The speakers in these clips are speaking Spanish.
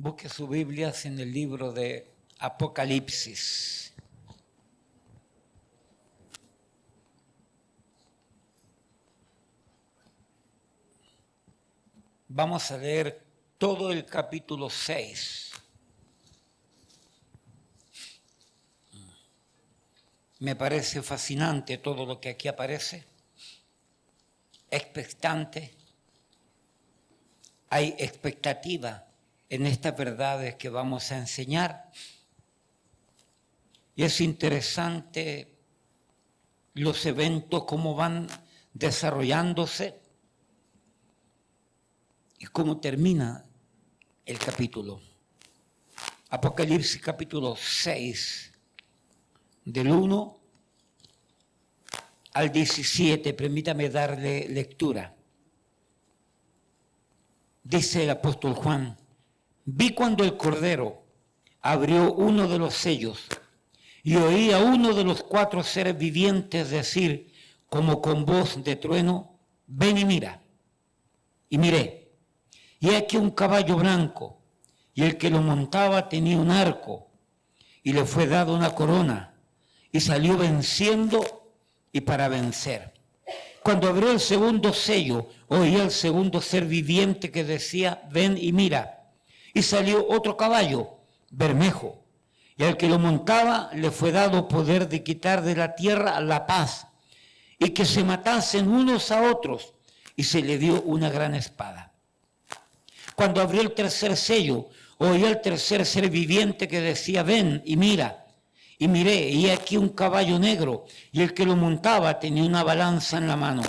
Busque sus Biblias en el libro de Apocalipsis. Vamos a leer todo el capítulo 6. Me parece fascinante todo lo que aquí aparece. Expectante. Hay expectativa en estas verdades que vamos a enseñar. Y es interesante los eventos, cómo van desarrollándose y cómo termina el capítulo. Apocalipsis capítulo 6, del 1 al 17, permítame darle lectura. Dice el apóstol Juan: vi cuando el Cordero abrió uno de los sellos y oí a uno de los 4 seres vivientes decir, como con voz de trueno: ven y mira. Y miré, y aquí un caballo blanco, y el que lo montaba tenía un arco, y le fue dada una corona, y salió venciendo y para vencer. Cuando abrió el segundo sello, oí al segundo ser viviente que decía: ven y mira. Y salió otro caballo, bermejo, y al que lo montaba le fue dado poder de quitar de la tierra la paz, y que se matasen unos a otros, y se le dio una gran espada. Cuando abrió el tercer sello, oí al tercer ser viviente que decía: ven y mira. Y miré, y aquí un caballo negro, y el que lo montaba tenía una balanza en la mano.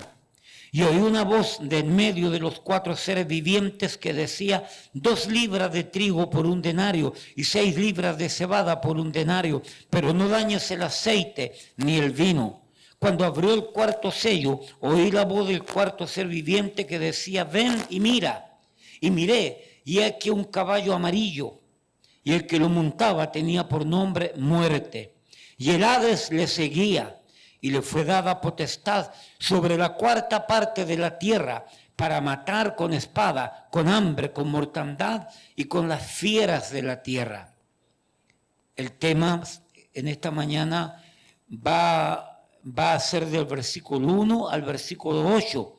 Y oí una voz de en medio de los 4 seres vivientes que decía: 2 libras de trigo por 1 denario, y 6 libras de cebada por 1 denario, pero no dañes el aceite ni el vino. Cuando abrió el cuarto sello, oí la voz del 4 ser viviente que decía: ven y mira. Y miré, y aquí un caballo amarillo, y el que lo montaba tenía por nombre Muerte. Y el Hades le seguía, y le fue dada potestad sobre la 4ª parte de la tierra, para matar con espada, con hambre, con mortandad y con las fieras de la tierra. El tema en esta mañana va a ser del versículo 1 al versículo 8,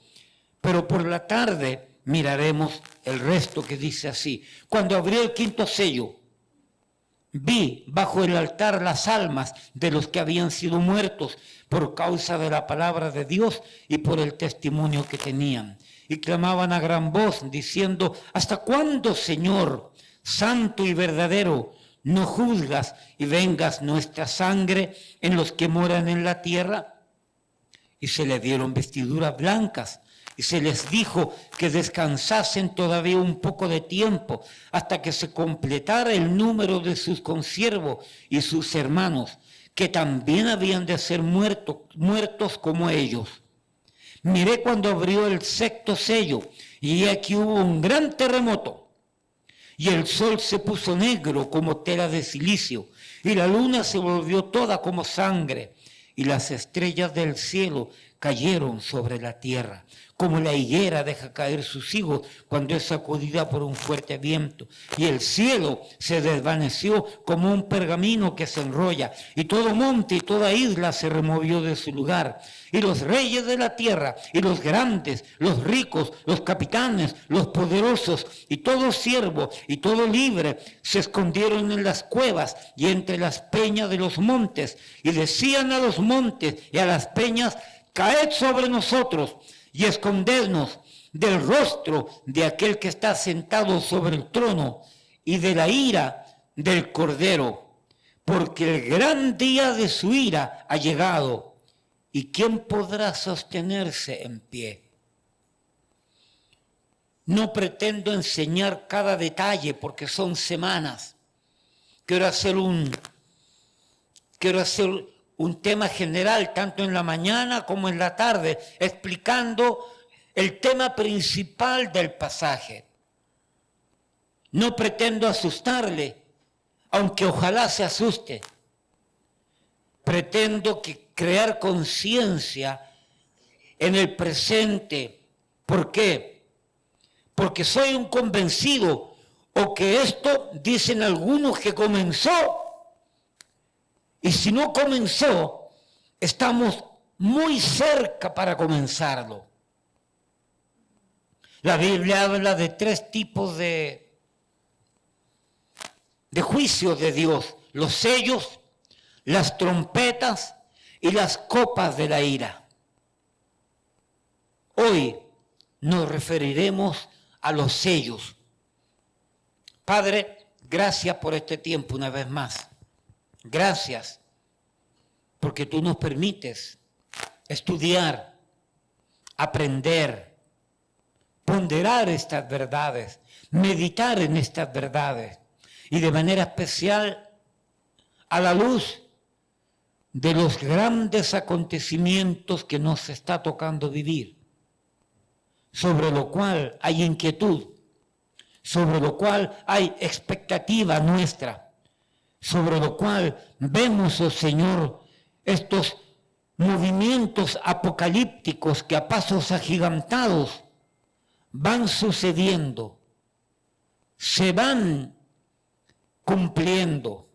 pero por la tarde miraremos el resto, que dice así: cuando abrió el 5º sello, vi bajo el altar las almas de los que habían sido muertos por causa de la palabra de Dios y por el testimonio que tenían. Y clamaban a gran voz diciendo: ¿hasta cuándo, Señor, santo y verdadero, no juzgas y vengas nuestra sangre en los que moran en la tierra? Y se le dieron vestiduras blancas, y se les dijo que descansasen todavía un poco de tiempo, hasta que se completara el número de sus consiervos y sus hermanos, que también habían de ser muertos como ellos. Miré cuando abrió el 6º sello, y aquí hubo un gran terremoto, y el sol se puso negro como tela de silicio, y la luna se volvió toda como sangre, y las estrellas del cielo cayeron sobre la tierra, como la higuera deja caer sus higos cuando es sacudida por un fuerte viento. Y el cielo se desvaneció como un pergamino que se enrolla, y todo monte y toda isla se removió de su lugar. Y los reyes de la tierra, y los grandes, los ricos, los capitanes, los poderosos, y todo siervo, y todo libre, se escondieron en las cuevas y entre las peñas de los montes, y decían a los montes y a las peñas: caed sobre nosotros y escondednos del rostro de aquel que está sentado sobre el trono y de la ira del Cordero, porque el gran día de su ira ha llegado, y ¿quién podrá sostenerse en pie? No pretendo enseñar cada detalle porque son semanas. Quiero hacer un tema general, tanto en la mañana como en la tarde, explicando el tema principal del pasaje. No pretendo asustarle, aunque ojalá se asuste. Pretendo crear conciencia en el presente. ¿Por qué? Porque soy un convencido, o que esto, dicen algunos, que comenzó. Y si no comenzó, estamos muy cerca para comenzarlo. La Biblia habla de 3 tipos de juicios de Dios: los sellos, las trompetas y las copas de la ira. Hoy nos referiremos a los sellos. Padre, gracias por este tiempo una vez más. Gracias porque tú nos permites estudiar, aprender, ponderar estas verdades, meditar en estas verdades y de manera especial a la luz de los grandes acontecimientos que nos está tocando vivir, sobre lo cual hay inquietud, sobre lo cual hay expectativa nuestra, sobre lo cual vemos, oh Señor, estos movimientos apocalípticos que a pasos agigantados van sucediendo, se van cumpliendo.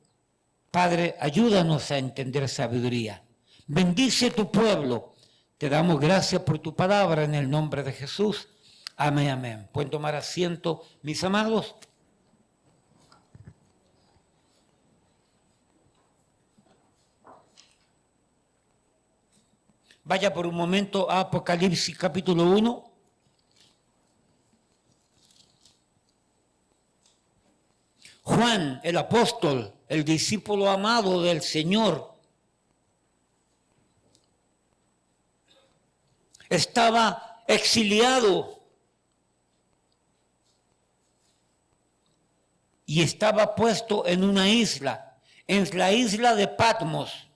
Padre, ayúdanos a entender sabiduría. Bendice tu pueblo. Te damos gracias por tu palabra en el nombre de Jesús. Amén, amén. ¿Pueden tomar asiento, mis amados? Vaya por un momento a Apocalipsis capítulo 1. Juan, el apóstol, el discípulo amado del Señor, estaba exiliado y estaba puesto en una isla, en la isla de Patmos.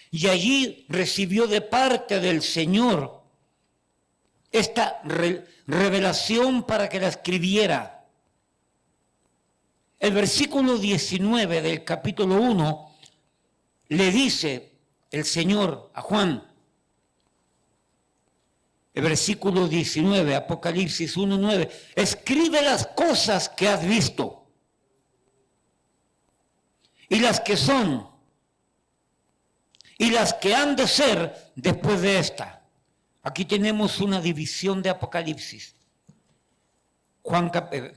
Y allí recibió de parte del Señor esta revelación para que la escribiera. El versículo 19 del capítulo 1 le dice el Señor a Juan, el versículo 19, Apocalipsis 1:9, escribe las cosas que has visto y las que son y las que han de ser después de esta. Aquí tenemos una división de Apocalipsis.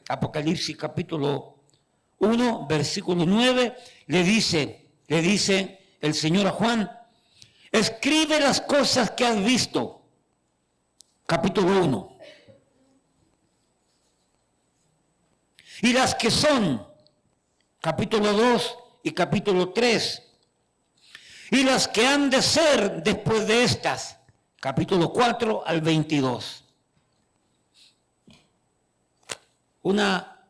Apocalipsis capítulo 1, versículo 9, le dice el Señor a Juan, escribe las cosas que has visto. Capítulo 1. Y las que son, capítulo 2 y capítulo 3. Y las que han de ser después de estas, capítulo 4 al 22. Una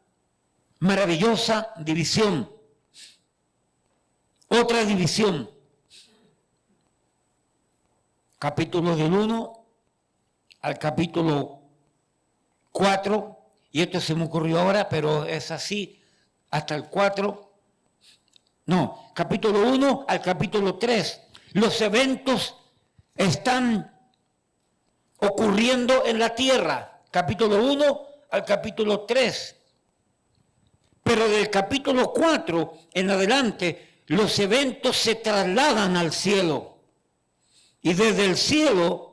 maravillosa división. Otra división. Capítulo del 1 al capítulo 4, y esto se me ocurrió ahora, pero es así, hasta el 4. No, capítulo 1 al capítulo 3. Los eventos están ocurriendo en la tierra. Capítulo 1 al capítulo 3. Pero del capítulo 4 en adelante, los eventos se trasladan al cielo. Y desde el cielo,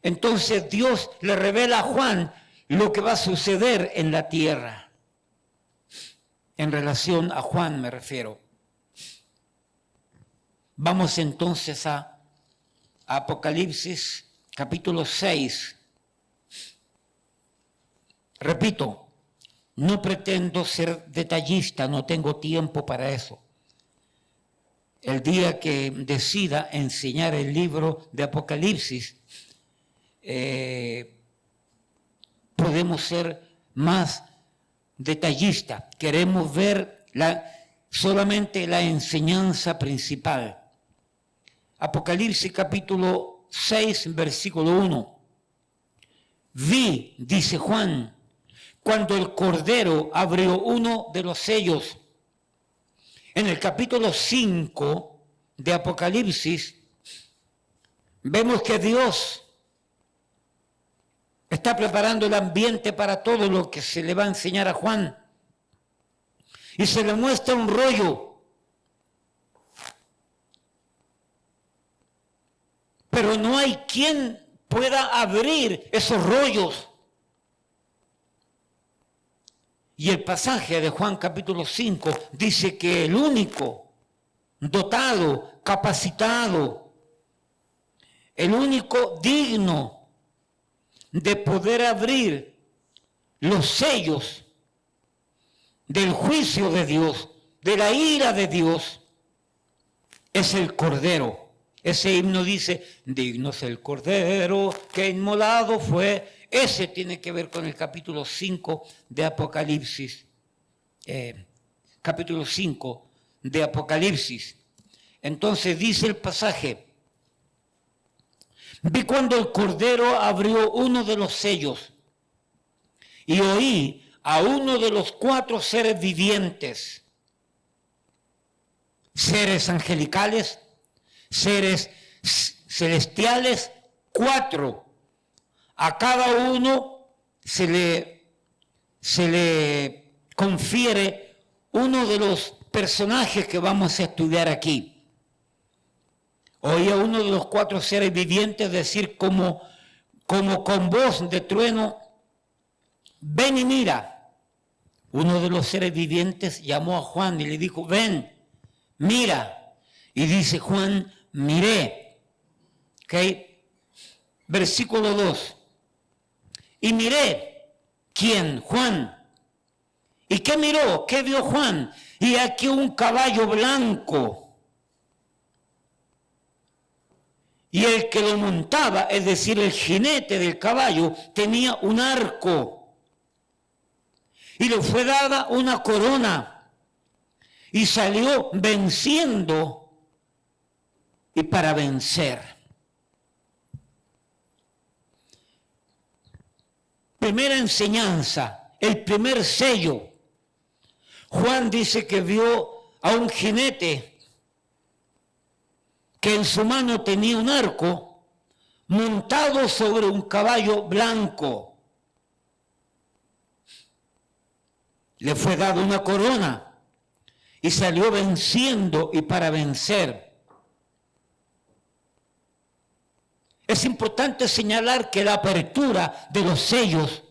entonces Dios le revela a Juan lo que va a suceder en la tierra. En relación a Juan me refiero. Vamos entonces a Apocalipsis capítulo 6. Repito, no pretendo ser detallista, no tengo tiempo para eso. El día que decida enseñar el libro de Apocalipsis, podemos ser más detallistas. Queremos ver solamente la enseñanza principal. Apocalipsis capítulo 6, versículo 1. Vi, dice Juan, cuando el Cordero abrió uno de los sellos. En el capítulo 5 de Apocalipsis, vemos que Dios Está preparando el ambiente para todo lo que se le va a enseñar a Juan. Y se le muestra un rollo. Pero no hay quien pueda abrir esos rollos. Y el pasaje de Juan capítulo 5 dice que el único dotado, capacitado, el único digno de poder abrir los sellos del juicio de Dios, de la ira de Dios, es el Cordero. Ese himno dice, digno es el Cordero que inmolado fue. Ese tiene que ver con el capítulo 5 de Apocalipsis. Capítulo 5 de Apocalipsis. Entonces dice el pasaje, vi cuando el Cordero abrió uno de los sellos y oí a uno de los 4 seres vivientes, seres angelicales, seres celestiales, 4. A cada uno se le confiere uno de los personajes que vamos a estudiar aquí. Oí a uno de los 4 seres vivientes decir como con voz de trueno, ven y mira. Uno de los seres vivientes llamó a Juan y le dijo, ven, mira. Y dice Juan, miré. ¿Okay? Versículo 2. Y miré. ¿Quién? Juan. ¿Y qué miró? ¿Qué vio Juan? Y aquí un caballo blanco. Y el que lo montaba, es decir, el jinete del caballo, tenía un arco. Y le fue dada una corona. Y salió venciendo y para vencer. Primera enseñanza, el primer sello. Juan dice que vio a un jinete que en su mano tenía un arco montado sobre un caballo blanco. Le fue dada una corona y salió venciendo y para vencer. Es importante señalar que la apertura de los sellos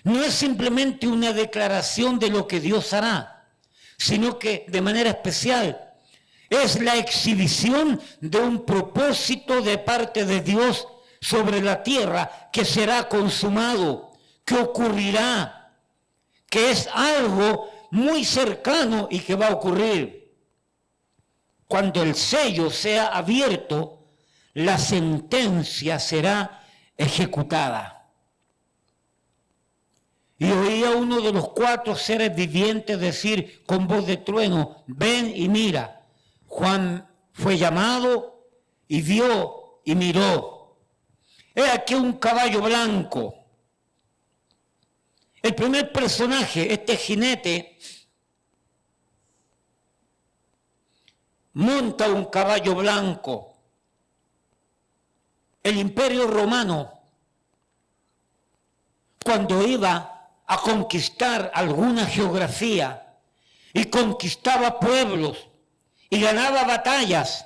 no es simplemente una declaración de lo que Dios hará, sino que de manera especial es la exhibición de un propósito de parte de Dios sobre la tierra que será consumado, que ocurrirá, que es algo muy cercano y que va a ocurrir. Cuando el sello sea abierto, la sentencia será ejecutada. Y oí a uno de los 4 seres vivientes decir con voz de trueno, ven y mira. Juan fue llamado y vio y miró. He aquí un caballo blanco. El primer personaje, este jinete, monta un caballo blanco. El Imperio Romano, cuando iba a conquistar alguna geografía y conquistaba pueblos y ganaba batallas,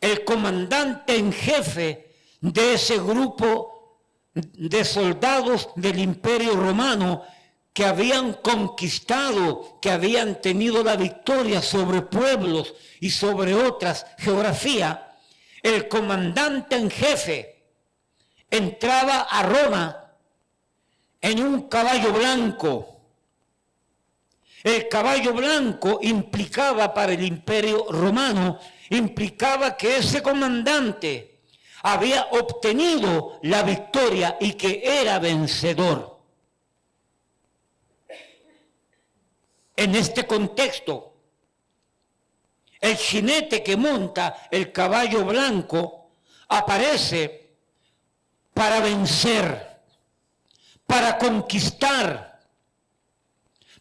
el comandante en jefe de ese grupo de soldados del Imperio Romano que habían conquistado, que habían tenido la victoria sobre pueblos y sobre otras geografías, el comandante en jefe entraba a Roma en un caballo blanco. El caballo blanco implicaba para el Imperio Romano, implicaba que ese comandante había obtenido la victoria y que era vencedor. En este contexto, el jinete que monta el caballo blanco aparece para vencer, para conquistar,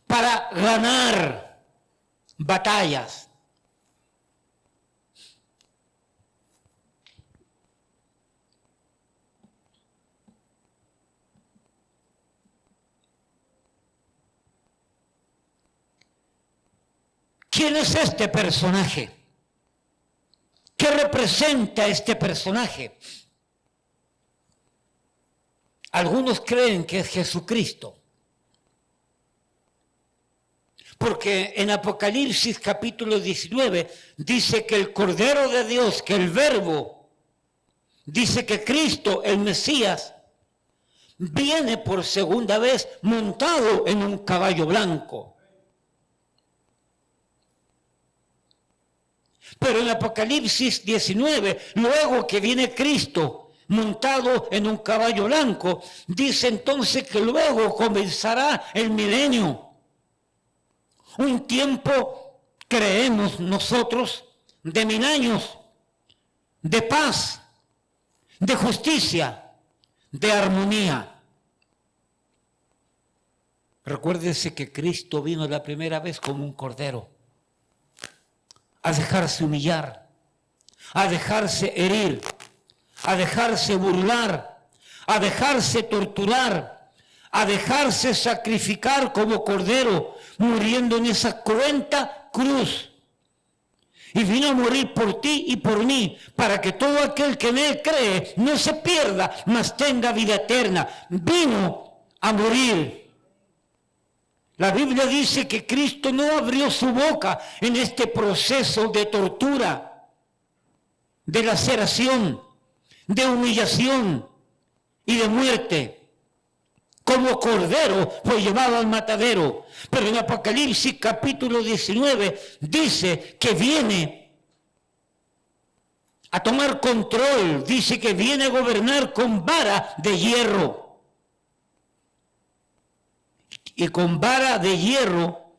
para ganar batallas. ¿Quién es este personaje? ¿Qué representa este personaje? Algunos creen que es Jesucristo. Porque en Apocalipsis capítulo 19 dice que el Cordero de Dios, que el Verbo, dice que Cristo, el Mesías, viene por segunda vez montado en un caballo blanco. Pero en Apocalipsis 19, luego que viene Cristo montado en un caballo blanco, dice entonces que luego comenzará el milenio. Un tiempo, creemos nosotros, de 1000 años, de paz, de justicia, de armonía. Recuérdese que Cristo vino la primera vez como un cordero, a dejarse humillar, a dejarse herir, a dejarse burlar, a dejarse torturar, a dejarse sacrificar como cordero, muriendo en esa cruenta cruz. Y vino a morir por ti y por mí, para que todo aquel que en él cree no se pierda, mas tenga vida eterna. Vino a morir. La Biblia dice que Cristo no abrió su boca en este proceso de tortura, de laceración, de humillación y de muerte. Como cordero fue llevado al matadero. Pero en Apocalipsis capítulo 19 dice que viene a tomar control, dice que viene a gobernar con vara de hierro. Y con vara de hierro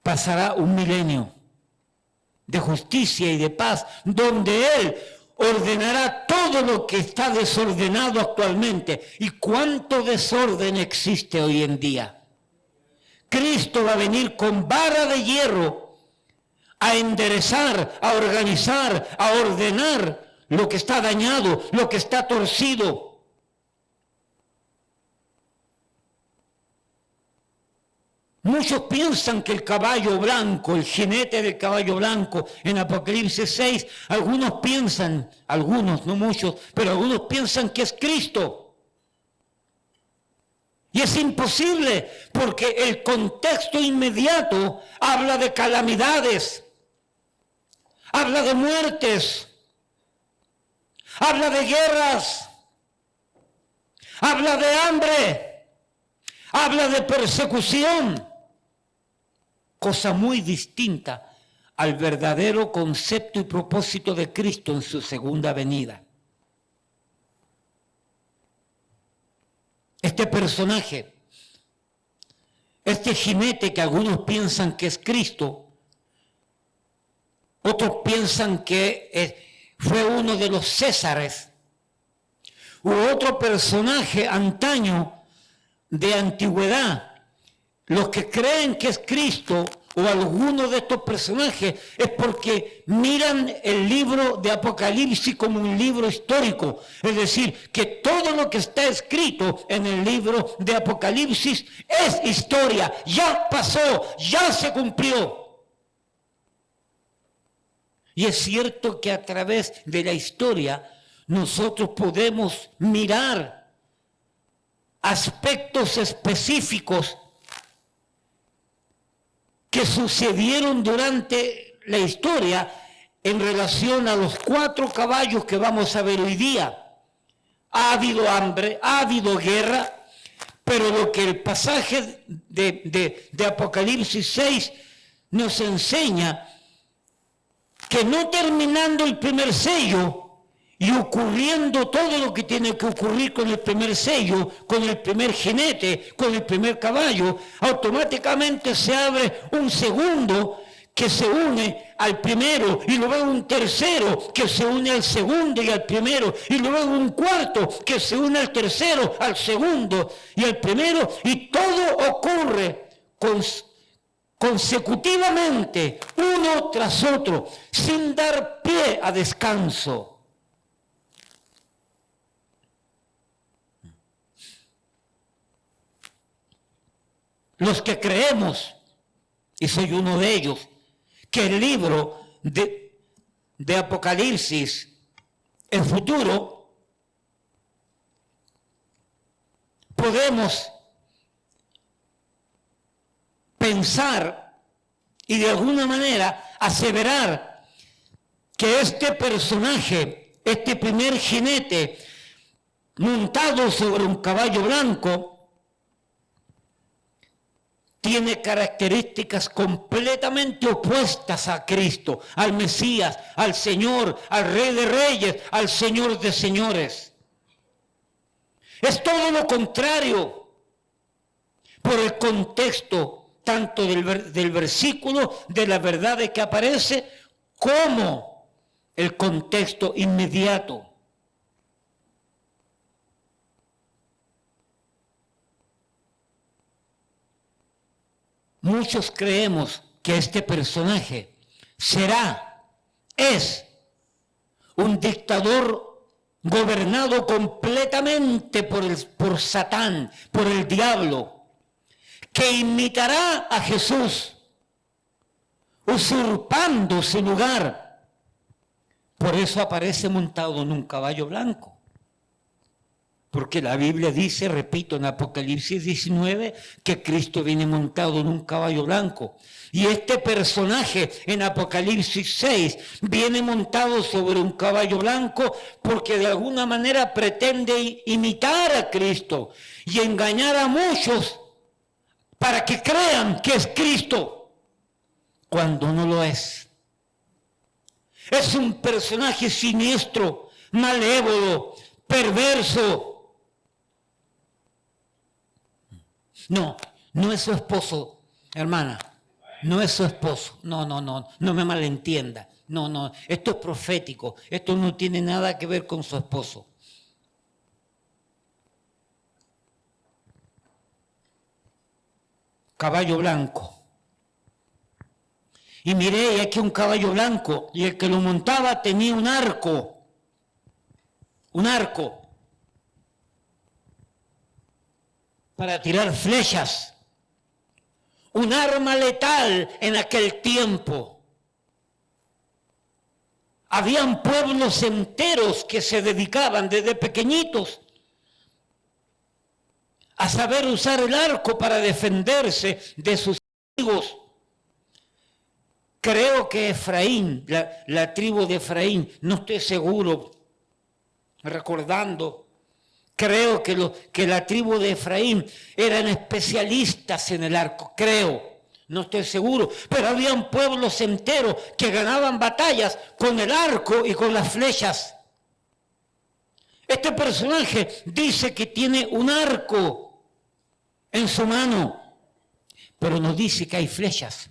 pasará un milenio de justicia y de paz, donde Él ordenará todo lo que está desordenado actualmente. ¿Y cuánto desorden existe hoy en día? Cristo va a venir con vara de hierro a enderezar, a organizar, a ordenar lo que está dañado, lo que está torcido. Muchos piensan que el caballo blanco, el jinete del caballo blanco en Apocalipsis 6, algunos piensan, algunos, no muchos, pero algunos piensan que es Cristo. Y es imposible porque el contexto inmediato habla de calamidades, habla de muertes, habla de guerras, habla de hambre, habla de persecución. Cosa muy distinta al verdadero concepto y propósito de Cristo en su segunda venida. Este personaje, este jinete que algunos piensan que es Cristo, otros piensan que fue uno de los Césares, u otro personaje antaño de antigüedad. Los que creen que es Cristo o alguno de estos personajes es porque miran el libro de Apocalipsis como un libro histórico. Es decir, que todo lo que está escrito en el libro de Apocalipsis es historia. Ya pasó, ya se cumplió. Y es cierto que a través de la historia nosotros podemos mirar aspectos específicos que sucedieron durante la historia en relación a los 4 caballos que vamos a ver hoy día. Ha habido hambre, ha habido guerra, pero lo que el pasaje de Apocalipsis 6 nos enseña, que no terminando el primer sello y ocurriendo todo lo que tiene que ocurrir con el primer sello, con el primer jinete, con el primer caballo, automáticamente se abre un segundo que se une al primero, y luego un tercero que se une al segundo y al primero, y luego un cuarto que se une al tercero, al segundo y al primero, y todo ocurre consecutivamente, uno tras otro, sin dar pie a descanso. Los que creemos y soy uno de ellos, que el libro de Apocalipsis, el futuro, podemos pensar y de alguna manera aseverar que este personaje, este primer jinete montado sobre un caballo blanco, tiene características completamente opuestas a Cristo, al Mesías, al Señor, al Rey de Reyes, al Señor de Señores. Es todo lo contrario por el contexto tanto del versículo, de la verdad de que aparece, como el contexto inmediato. Muchos creemos que este personaje es un dictador gobernado completamente por Satán, por el diablo, que imitará a Jesús, usurpando su lugar. Por eso aparece montado en un caballo blanco. Porque la Biblia dice, repito, en Apocalipsis 19, que Cristo viene montado en un caballo blanco. Y este personaje en Apocalipsis 6 viene montado sobre un caballo blanco porque de alguna manera pretende imitar a Cristo y engañar a muchos para que crean que es Cristo, cuando no lo es. Es un personaje siniestro, malévolo, perverso. No es su esposo, hermana. No es su esposo. No me malentienda. No, esto es profético. Esto no tiene nada que ver con su esposo. Caballo blanco. Y miré aquí un caballo blanco y el que lo montaba tenía un arco. Un arco. Para tirar flechas, un arma letal en aquel tiempo. Habían pueblos enteros que se dedicaban desde pequeñitos a saber usar el arco para defenderse de sus enemigos. Creo que Efraín, la tribu de Efraín, no estoy seguro, recordando, creo que la tribu de Efraín eran especialistas en el arco, creo, no estoy seguro, pero habían pueblos enteros que ganaban batallas con el arco y con las flechas. Este personaje dice que tiene un arco en su mano, pero no dice que hay flechas.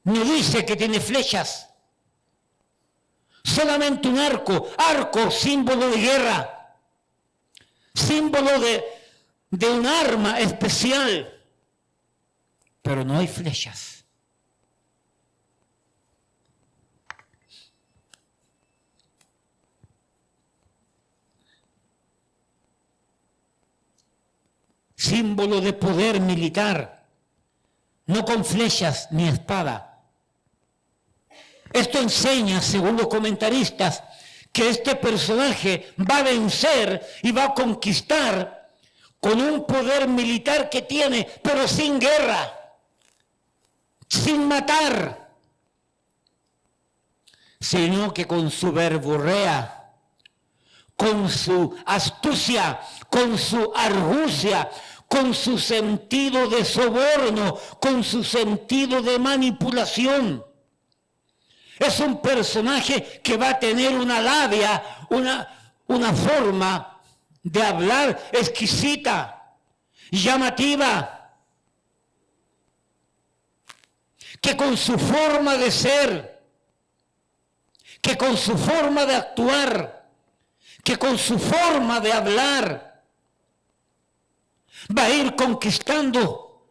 No dice que tiene flechas. Solamente un arco, símbolo de guerra, símbolo de un arma especial, pero no hay flechas. Símbolo de poder militar, no con flechas ni espada. Esto enseña, según los comentaristas, que este personaje va a vencer y va a conquistar con un poder militar que tiene, pero sin guerra, sin matar, sino que con su verborrea, con su astucia, con su argucia, con su sentido de soborno, con su sentido de manipulación. Es un personaje que va a tener una labia, una forma de hablar exquisita, llamativa, que con su forma de ser, que con su forma de actuar, que con su forma de hablar, va a ir conquistando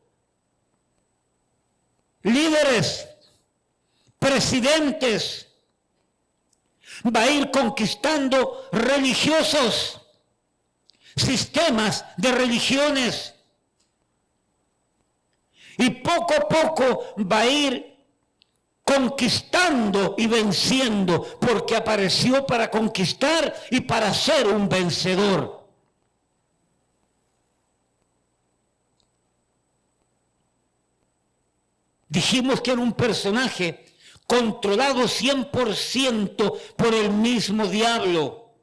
líderes, presidentes, va a ir conquistando religiosos, sistemas de religiones, Y poco a poco va a ir conquistando y venciendo, porque apareció para conquistar y para ser un vencedor. Dijimos que era un personaje controlado 100% por el mismo diablo.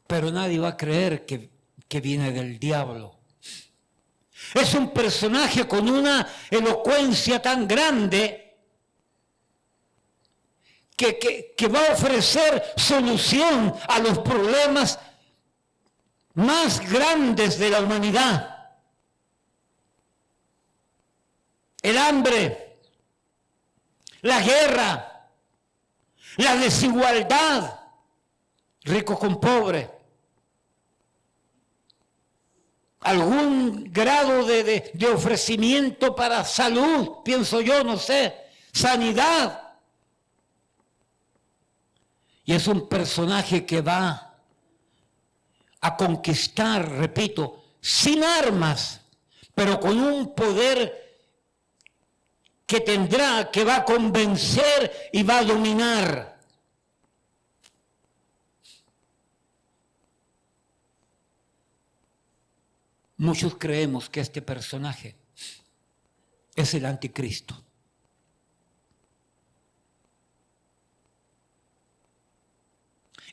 Pero nadie va a creer que viene del diablo. Es un personaje con una elocuencia tan grande que va a ofrecer solución a los problemas más grandes de la humanidad. El hambre, la guerra, la desigualdad, rico con pobre, algún grado de ofrecimiento para salud, pienso yo, no sé, sanidad. Y es un personaje que va a conquistar, repito, sin armas, pero con un poder que va a convencer y va a dominar. Muchos creemos que este personaje es el anticristo.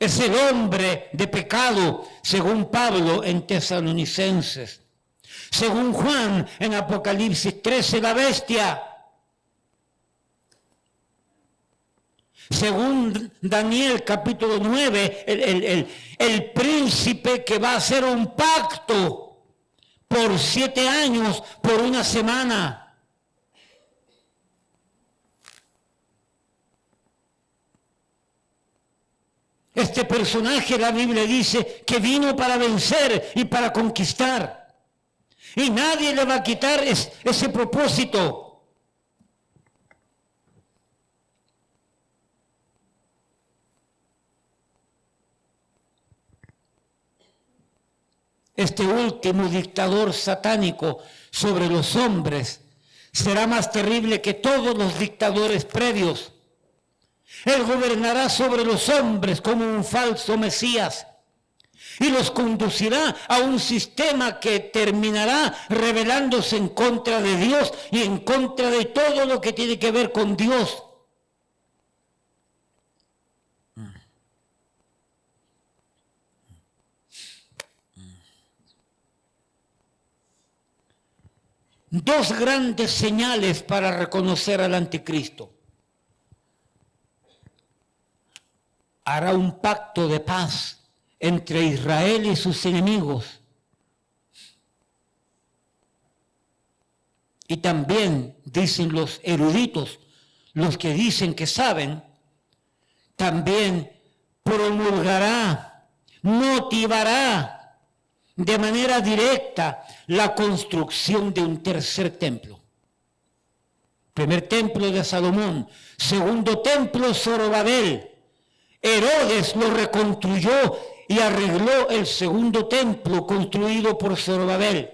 Es el hombre de pecado, según Pablo en Tesalonicenses. Según Juan en Apocalipsis 13, la bestia. Según Daniel capítulo 9, el príncipe que va a hacer un pacto por 7 años, por una semana. Este personaje, la Biblia dice, que vino para vencer y para conquistar. Y nadie le va a quitar ese propósito. Este último dictador satánico sobre los hombres será más terrible que todos los dictadores previos. Él gobernará sobre los hombres como un falso Mesías y los conducirá a un sistema que terminará rebelándose en contra de Dios y en contra de todo lo que tiene que ver con Dios. Dos grandes señales para reconocer al anticristo. Hará un pacto de paz entre Israel y sus enemigos. Y también, dicen los eruditos, los que dicen que saben, también promulgará, motivará de manera directa la construcción de un tercer templo. Primer templo de Salomón, segundo templo Zorobabel. Herodes lo reconstruyó y arregló el segundo templo construido por Zorobabel.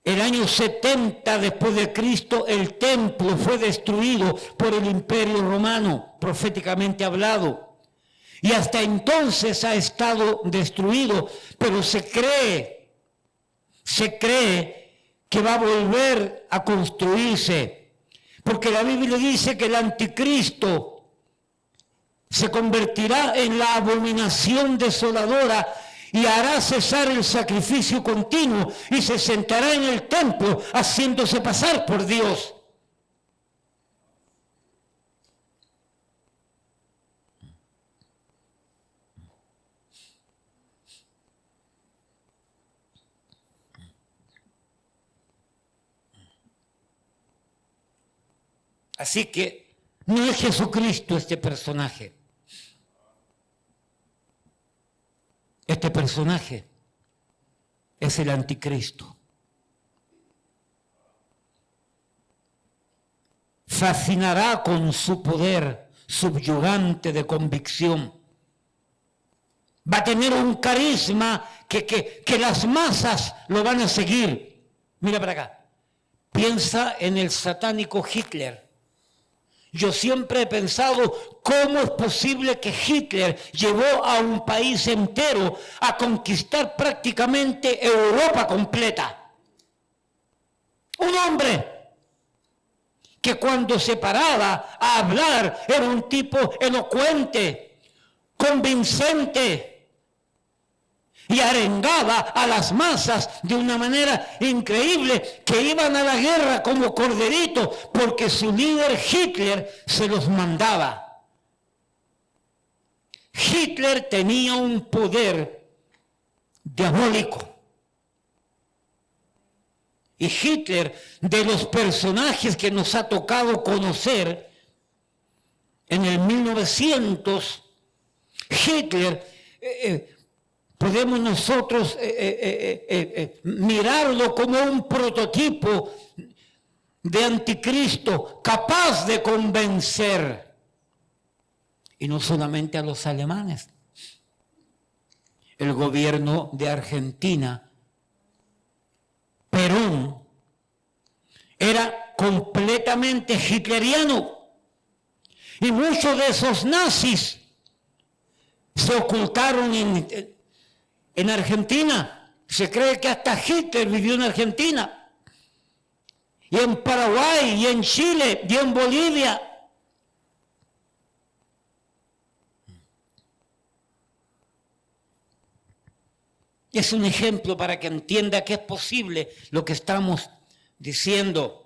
El año 70 después de Cristo, el templo fue destruido por el Imperio Romano, proféticamente hablado. Y hasta entonces ha estado destruido, pero se cree que va a volver a construirse. Porque la Biblia dice que el anticristo se convertirá en la abominación desoladora y hará cesar el sacrificio continuo y se sentará en el templo haciéndose pasar por Dios. Así que no es Jesucristo este personaje. Este personaje es el anticristo. Fascinará con su poder subyugante de convicción. Va a tener un carisma que las masas lo van a seguir. Mira para acá. Piensa en el satánico Hitler. Yo siempre he pensado cómo es posible que Hitler llevó a un país entero a conquistar prácticamente Europa completa. Un hombre que cuando se paraba a hablar era un tipo elocuente, convincente, y arengaba a las masas de una manera increíble, que iban a la guerra como corderitos, porque su líder Hitler se los mandaba. Hitler tenía un poder diabólico. Y Hitler, de los personajes que nos ha tocado conocer en el 1900, Hitler, podemos nosotros mirarlo como un prototipo de anticristo capaz de convencer. Y no solamente a los alemanes. El gobierno de Argentina, Perón, era completamente hitleriano. Y muchos de esos nazis se ocultaron en Argentina. Se cree que hasta Hitler vivió en Argentina. Y en Paraguay, y en Chile, y en Bolivia. Es un ejemplo para que entienda que es posible lo que estamos diciendo.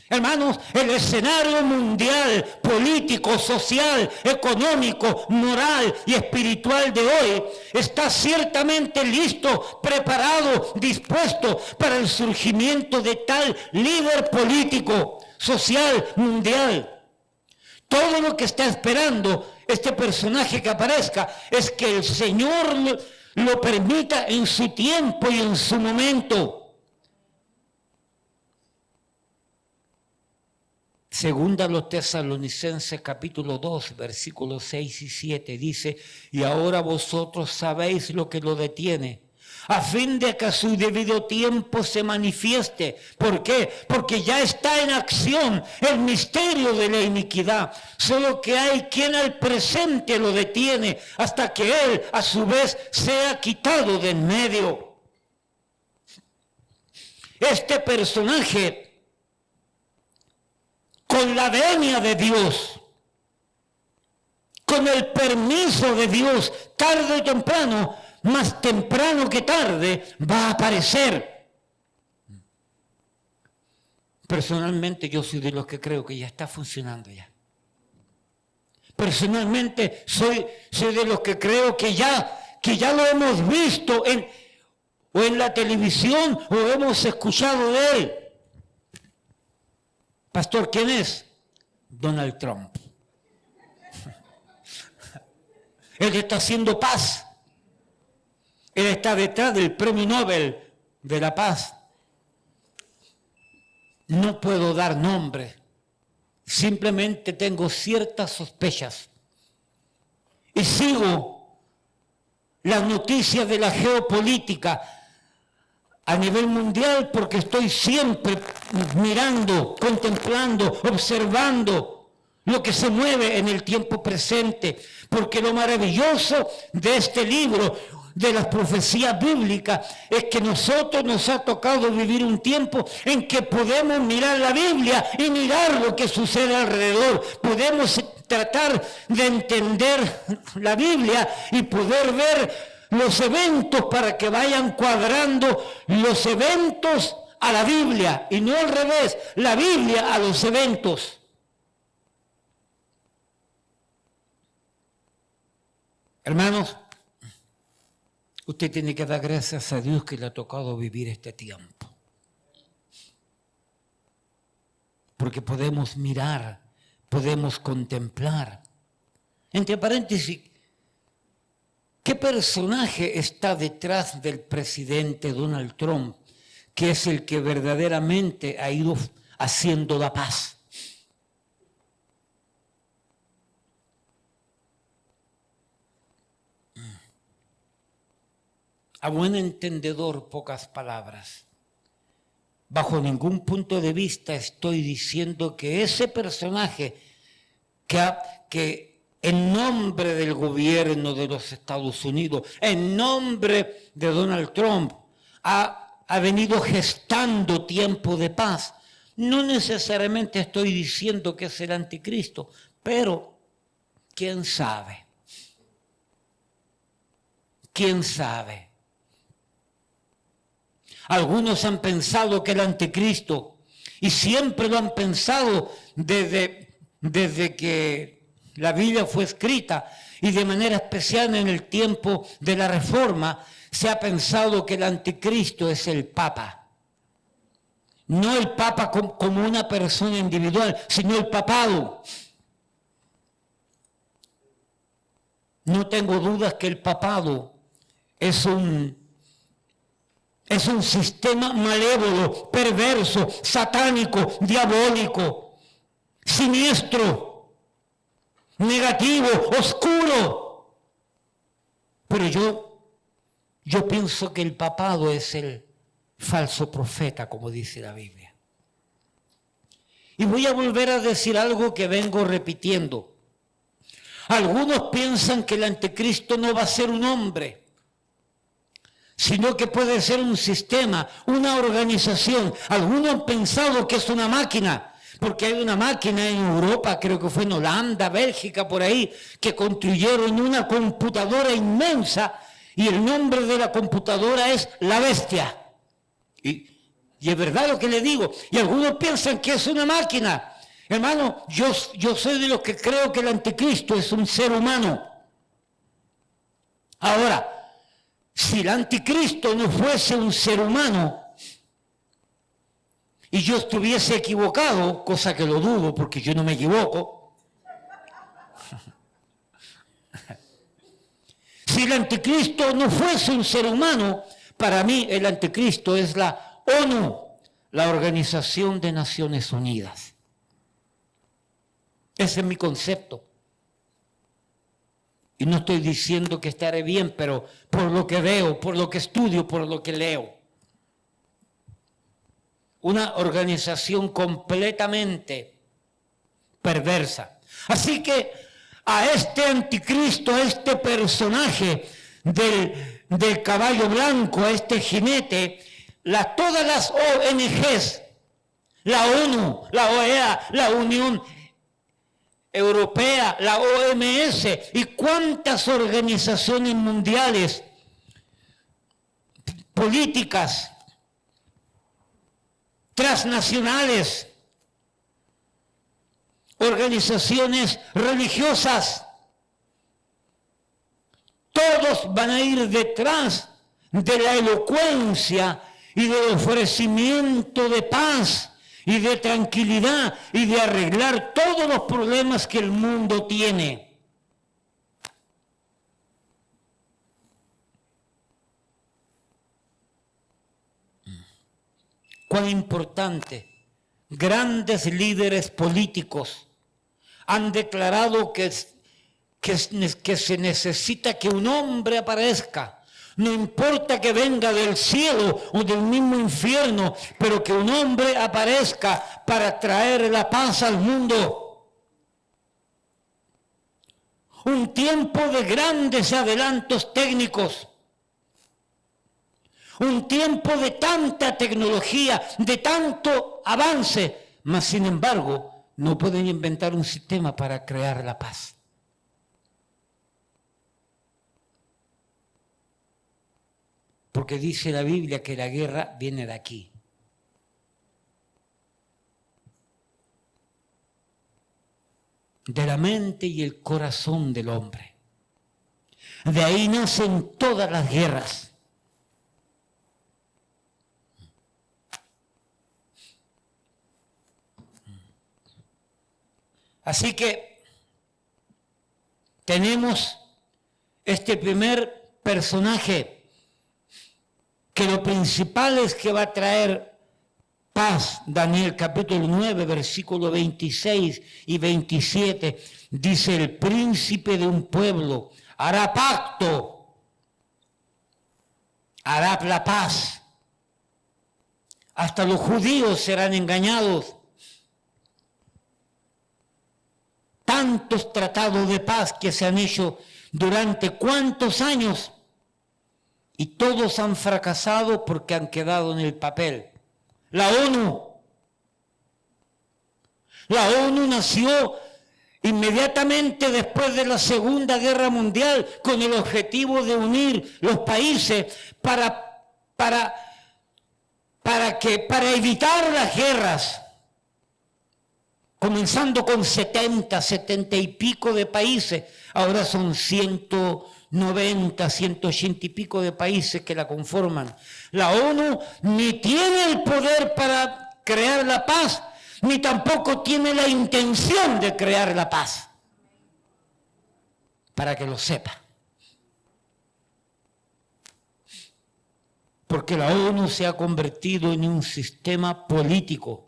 Hermanos, el escenario mundial, político, social, económico, moral y espiritual de hoy está ciertamente listo, preparado, dispuesto para el surgimiento de tal líder político, social, mundial. Todo lo que está esperando este personaje que aparezca es que el Señor lo permita en su tiempo y en su momento. Segunda a los Tesalonicenses capítulo 2, versículos 6 y 7 dice: y ahora vosotros sabéis lo que lo detiene, a fin de que a su debido tiempo se manifieste. ¿Por qué? Porque ya está en acción el misterio de la iniquidad, solo que hay quien al presente lo detiene hasta que él a su vez sea quitado de en medio. Este personaje, con la venia de Dios, con el permiso de Dios, tarde o temprano, más temprano que tarde, va a aparecer. Personalmente yo soy de los que creo que ya está funcionando ya. Personalmente soy de los que creo que ya lo hemos visto o en la televisión o hemos escuchado de él. Pastor, ¿quién es? Donald Trump. Él está haciendo paz. Él está detrás del Premio Nobel de la Paz. No puedo dar nombre. Simplemente tengo ciertas sospechas. Y sigo las noticias de la geopolítica a nivel mundial porque estoy siempre mirando, contemplando, observando lo que se mueve en el tiempo presente. Porque lo maravilloso de este libro, de las profecías bíblicas, es que nosotros nos ha tocado vivir un tiempo en que podemos mirar la Biblia y mirar lo que sucede alrededor. Podemos tratar de entender la Biblia y poder ver los eventos para que vayan cuadrando los eventos a la Biblia y no al revés, la Biblia a los eventos. Hermanos, usted tiene que dar gracias a Dios que le ha tocado vivir este tiempo. Porque podemos mirar, podemos contemplar. Entre paréntesis, ¿qué personaje está detrás del presidente Donald Trump, que es el que verdaderamente ha ido haciendo la paz? A buen entendedor, pocas palabras. bajo ningún punto de vista estoy diciendo que ese personaje que en nombre del gobierno de los Estados Unidos, en nombre de Donald Trump, ha venido gestando tiempo de paz. No necesariamente estoy diciendo que es el anticristo, pero ¿quién sabe? ¿Quién sabe? Algunos han pensado que el anticristo, y siempre lo han pensado desde que la Biblia fue escrita, y de manera especial en el tiempo de la Reforma, se ha pensado que el anticristo es el Papa. No el Papa como una persona individual, sino el papado. No tengo dudas que el papado es un sistema malévolo, perverso, satánico, diabólico, siniestro, negativo, oscuro. Pero yo pienso que el papado es el falso profeta, como dice la Biblia. Y voy a volver a decir algo que vengo repitiendo. Algunos piensan que el anticristo no va a ser un hombre, sino que puede ser un sistema, una organización. Algunos han pensado que es una máquina, porque hay una máquina en Europa, creo que fue en Holanda, Bélgica, por ahí, que construyeron una computadora inmensa y el nombre de la computadora es La Bestia. Y es verdad lo que le digo. Y algunos piensan que es una máquina. Hermano, yo soy de los que creo que el anticristo es un ser humano. Ahora, si el anticristo no fuese un ser humano y yo estuviese equivocado, cosa que lo dudo porque yo no me equivoco, si el anticristo no fuese un ser humano, para mí el anticristo es la ONU, la Organización de Naciones Unidas. Ese es mi concepto. Y no estoy diciendo que estaré bien, pero por lo que veo, por lo que estudio, por lo que leo. Una organización completamente perversa. Así que a este anticristo, a este personaje del caballo blanco, a este jinete, todas las ONGs, la ONU, la OEA, la Unión Europea, la OMS y cuántas organizaciones mundiales, políticas, transnacionales, organizaciones religiosas, todos van a ir detrás de la elocuencia y del ofrecimiento de paz y de tranquilidad y de arreglar todos los problemas que el mundo tiene. Cuán importante. Grandes líderes políticos han declarado que se necesita que un hombre aparezca. No importa que venga del cielo o del mismo infierno, pero que un hombre aparezca para traer la paz al mundo. Un tiempo de grandes adelantos técnicos. Un tiempo de tanta tecnología, de tanto avance, mas sin embargo no pueden inventar un sistema para crear la paz. Porque dice la Biblia que la guerra viene de aquí. De la mente y el corazón del hombre. De ahí nacen todas las guerras. Así que tenemos este primer personaje que lo principal es que va a traer paz. Daniel capítulo 9, versículo 26 y 27, dice: el príncipe de un pueblo hará pacto, hará la paz, Hasta los judíos serán engañados. Tantos tratados de paz que se han hecho durante cuántos años y todos han fracasado porque han quedado en el papel. La ONU nació inmediatamente después de la Segunda Guerra Mundial con el objetivo de unir los países para evitar las guerras. Comenzando con 70 y pico de países, ahora son 190, 180 y pico de países que la conforman. La ONU ni tiene el poder para crear la paz, ni tampoco tiene la intención de crear la paz. Para que lo sepa. Porque la ONU se ha convertido en un sistema político.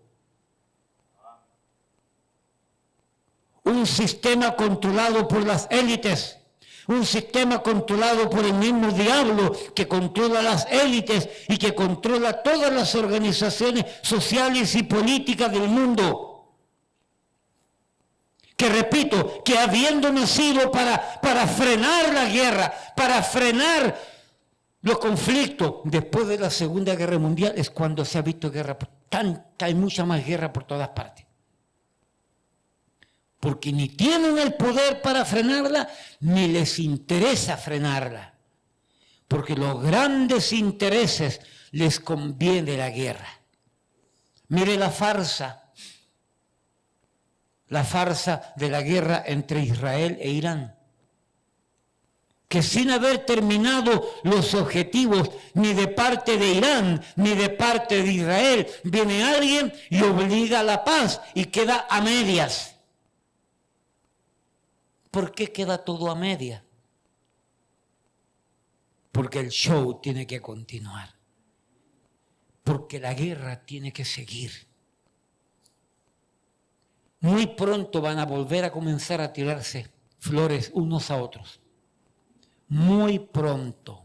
Un sistema controlado por las élites, un sistema controlado por el mismo diablo que controla las élites y que controla todas las organizaciones sociales y políticas del mundo. Que repito, que habiendo nacido para frenar la guerra, para frenar los conflictos, después de la Segunda Guerra Mundial es cuando se ha visto guerra, hay mucha más guerra por todas partes. Porque ni tienen el poder para frenarla, ni les interesa frenarla. Porque los grandes intereses les conviene la guerra. Mire la farsa de la guerra entre Israel e Irán. Que sin haber terminado los objetivos ni de parte de Irán, ni de parte de Israel, viene alguien y obliga a la paz y queda a medias. ¿Por qué queda todo a media? Porque el show tiene que continuar. Porque la guerra tiene que seguir. Muy pronto van a volver a comenzar a tirarse flores unos a otros. Muy pronto.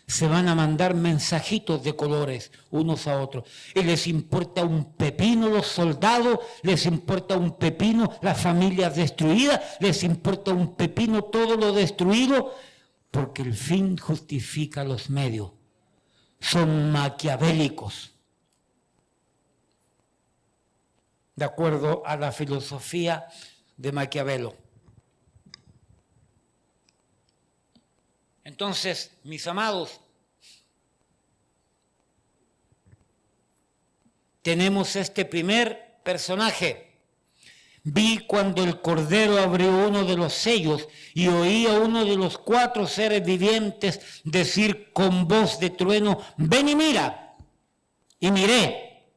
Se van a mandar mensajitos de colores unos a otros. Y les importa un pepino los soldados, les importa un pepino las familias destruidas, les importa un pepino todo lo destruido, porque el fin justifica los medios. Son maquiavélicos. De acuerdo a la filosofía de Maquiavelo. Entonces, mis amados, tenemos este primer personaje. Vi cuando el Cordero abrió uno de los sellos y oí a uno de los 4 seres vivientes decir con voz de trueno, ven y mira. Y miré.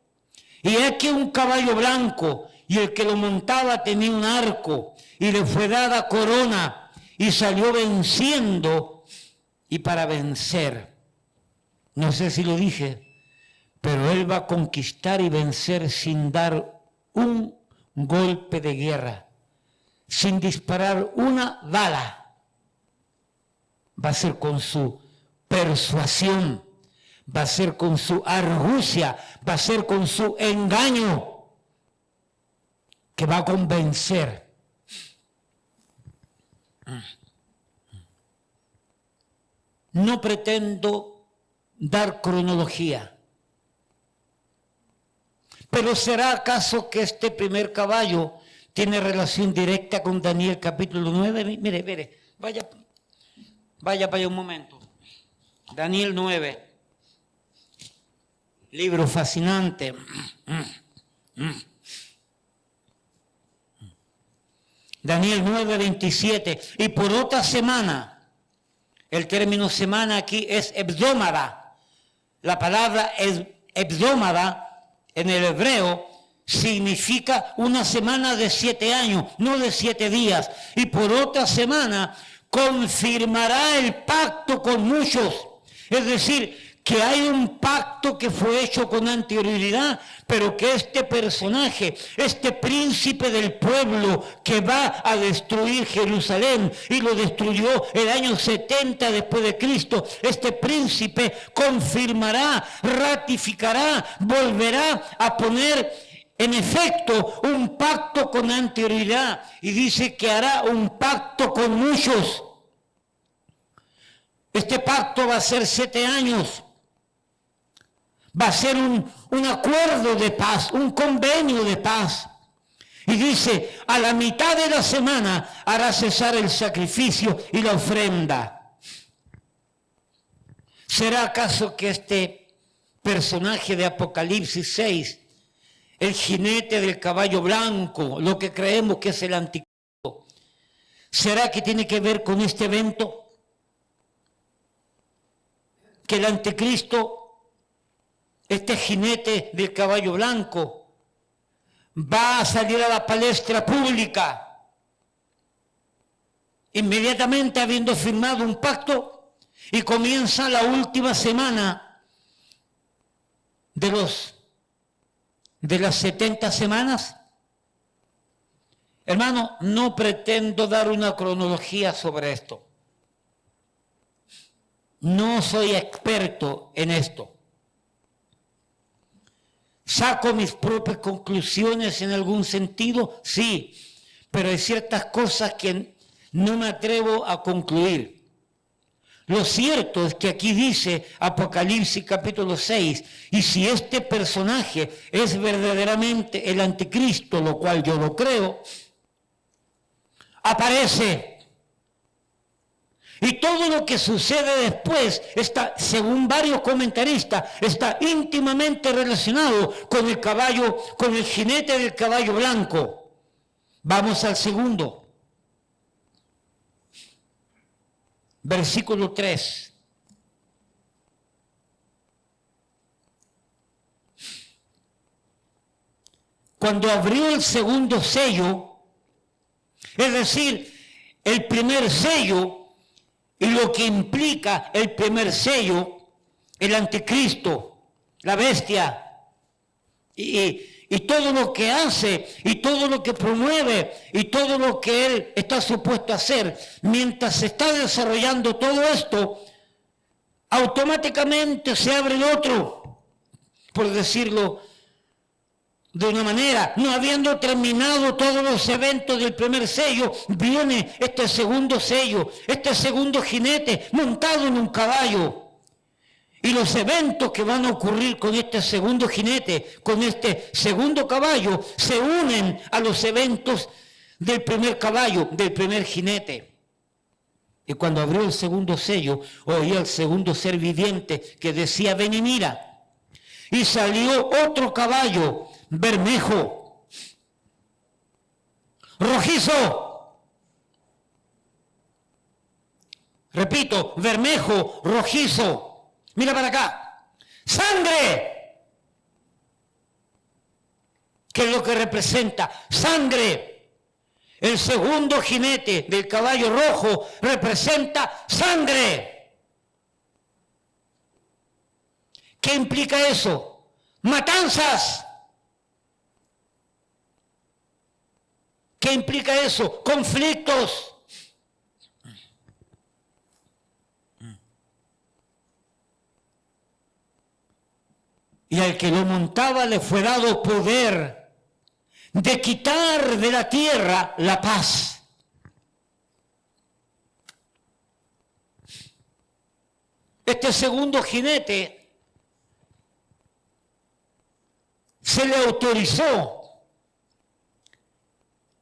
Y aquí un caballo blanco y el que lo montaba tenía un arco y le fue dada corona y salió venciendo. Y para vencer, no sé si lo dije, pero él va a conquistar y vencer sin dar un golpe de guerra, sin disparar una bala. Va a ser con su persuasión, va a ser con su argucia, va a ser con su engaño, que va a convencer. No pretendo dar cronología, pero ¿será acaso que este primer caballo tiene relación directa con Daniel capítulo 9? Mire, vaya para allá un momento. Daniel 9, libro fascinante. Daniel 9, 27. Y por otra semana, el término semana aquí es hebdómada. La palabra hebdómada en el hebreo significa una semana de 7 años, no de 7 días. Y por otra semana confirmará el pacto con muchos. Es decir, que hay un pacto que fue hecho con anterioridad, pero que este personaje, este príncipe del pueblo que va a destruir Jerusalén y lo destruyó el año 70 después de Cristo, este príncipe confirmará, ratificará, volverá a poner en efecto un pacto con anterioridad, y dice que hará un pacto con muchos. Este pacto va a ser 7 años. Va a ser un acuerdo de paz, un convenio de paz. Y dice, a la mitad de la semana hará cesar el sacrificio y la ofrenda. ¿Será acaso que este personaje de Apocalipsis 6, el jinete del caballo blanco, lo que creemos que es el anticristo, será que tiene que ver con este evento? Que el anticristo, este jinete del caballo blanco, va a salir a la palestra pública, inmediatamente habiendo firmado un pacto, y comienza la última semana de las 70 semanas. Hermano, no pretendo dar una cronología sobre esto. No soy experto en esto. ¿Saco mis propias conclusiones en algún sentido? Sí, pero hay ciertas cosas que no me atrevo a concluir. Lo cierto es que aquí dice Apocalipsis capítulo 6, y si este personaje es verdaderamente el anticristo, lo cual yo lo creo, aparece. Y todo lo que sucede después está, según varios comentaristas, está íntimamente relacionado con el caballo, con el jinete del caballo blanco. Vamos al segundo. Versículo 3. Cuando abrió el segundo sello, es decir, el primer sello, y lo que implica el primer sello, el anticristo, la bestia, y todo lo que hace, y todo lo que promueve, y todo lo que él está supuesto a hacer, mientras se está desarrollando todo esto, automáticamente se abre el otro, por decirlo de una manera. No habiendo terminado todos los eventos del primer sello, viene este segundo sello, este segundo jinete montado en un caballo. Y los eventos que van a ocurrir con este segundo jinete, con este segundo caballo, se unen a los eventos del primer caballo, del primer jinete. Y cuando abrió el segundo sello, oí al segundo ser viviente que decía: ven y mira. Y salió otro caballo bermejo, rojizo. Repito, bermejo, rojizo. Mira para acá. ¡Sangre! ¿Qué es lo que representa? ¡Sangre! El segundo jinete del caballo rojo representa sangre. ¿Qué implica eso? Matanzas. ¿Qué implica eso? Conflictos. Y al que lo montaba le fue dado poder de quitar de la tierra la paz. Este segundo jinete se le autorizó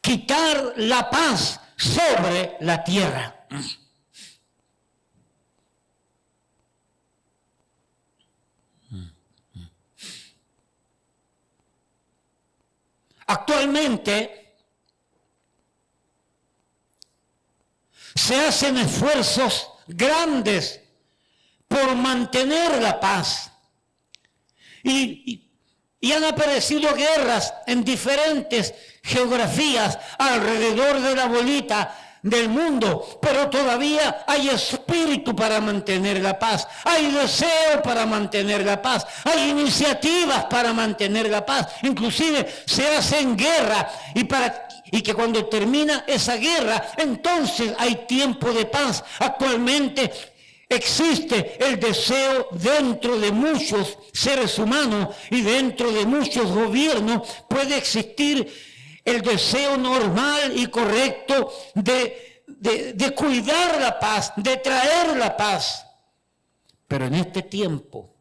quitar la paz sobre la tierra. Actualmente se hacen esfuerzos grandes por mantener la paz y han aparecido guerras en diferentes geografías alrededor de la bolita del mundo, pero todavía hay espíritu para mantener la paz, hay deseo para mantener la paz, hay iniciativas para mantener la paz, inclusive se hacen guerra y que cuando termina esa guerra, entonces hay tiempo de paz. Actualmente existe el deseo dentro de muchos seres humanos y dentro de muchos gobiernos puede existir el deseo normal y correcto de cuidar la paz, de traer la paz. Pero en este tiempo,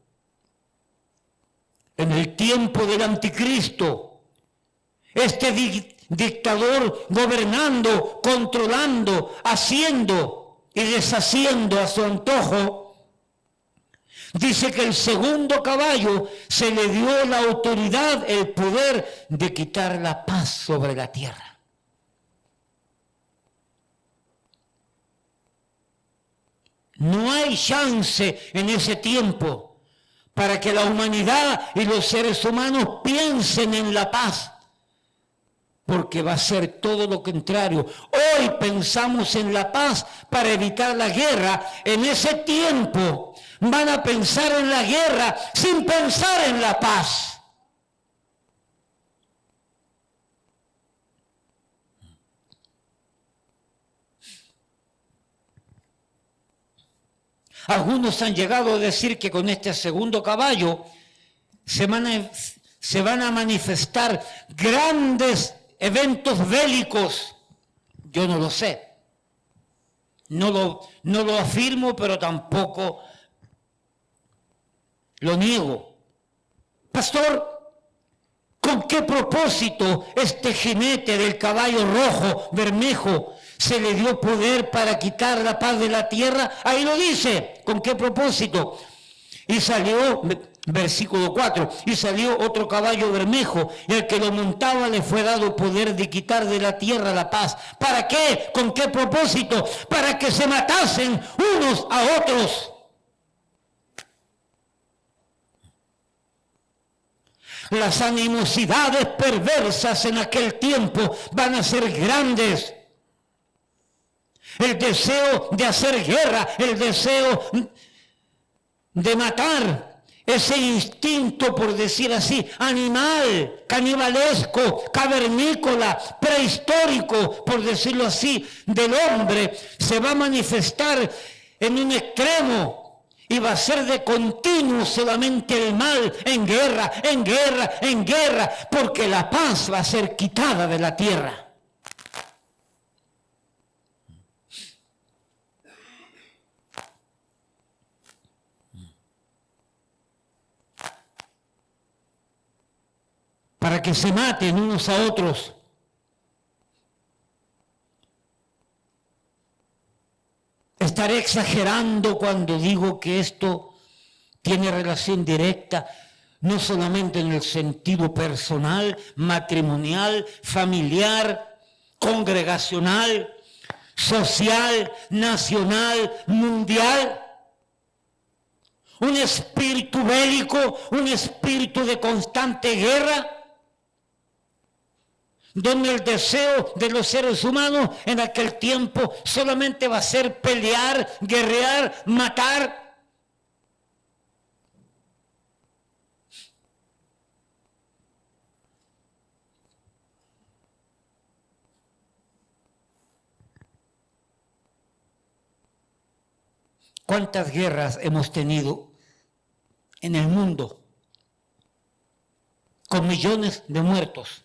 en el tiempo del anticristo, este dictador gobernando, controlando, haciendo y deshaciendo a su antojo, dice que el segundo caballo se le dio la autoridad, el poder de quitar la paz sobre la tierra. No hay chance en ese tiempo para que la humanidad y los seres humanos piensen en la paz, porque va a ser todo lo contrario. Hoy pensamos en la paz para evitar la guerra. En ese tiempo van a pensar en la guerra sin pensar en la paz. Algunos han llegado a decir que con este segundo caballo se van a manifestar grandes eventos bélicos. Yo no lo sé. No lo afirmo, pero tampoco lo niego. Pastor, ¿con qué propósito este jinete del caballo rojo, Bermejo, se le dio poder para quitar la paz de la tierra? Ahí lo dice, ¿con qué propósito? Y salió, versículo 4, y salió otro caballo bermejo, y al que lo montaba le fue dado poder de quitar de la tierra la paz. ¿Para qué? ¿Con qué propósito? Para que se matasen unos a otros. Las animosidades perversas en aquel tiempo van a ser grandes. El deseo de hacer guerra, el deseo de matar, ese instinto, por decir así, animal, canibalesco, cavernícola, prehistórico, por decirlo así, del hombre, se va a manifestar en un extremo. Y va a ser de continuo solamente el mal, en guerra, en guerra, en guerra, porque la paz va a ser quitada de la tierra. Para que se maten unos a otros. Estaré exagerando cuando digo que esto tiene relación directa, no solamente en el sentido personal, matrimonial, familiar, congregacional, social, nacional, mundial. Un espíritu bélico, un espíritu de constante guerra, donde el deseo de los seres humanos en aquel tiempo solamente va a ser pelear, guerrear, matar. ¿Cuántas guerras hemos tenido en el mundo con millones de muertos?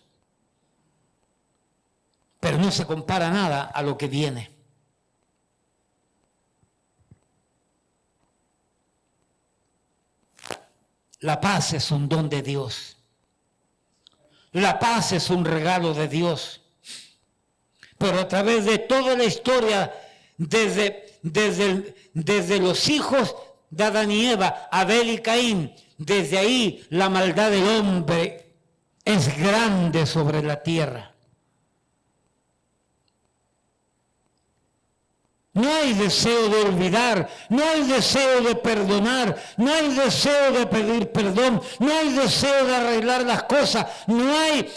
Pero no se compara nada a lo que viene. La paz es un don de Dios. La paz es un regalo de Dios. Pero a través de toda la historia, desde los hijos de Adán y Eva, Abel y Caín, desde ahí la maldad del hombre es grande sobre la tierra. No hay deseo de olvidar, no hay deseo de perdonar, no hay deseo de pedir perdón, no hay deseo de arreglar las cosas, no hay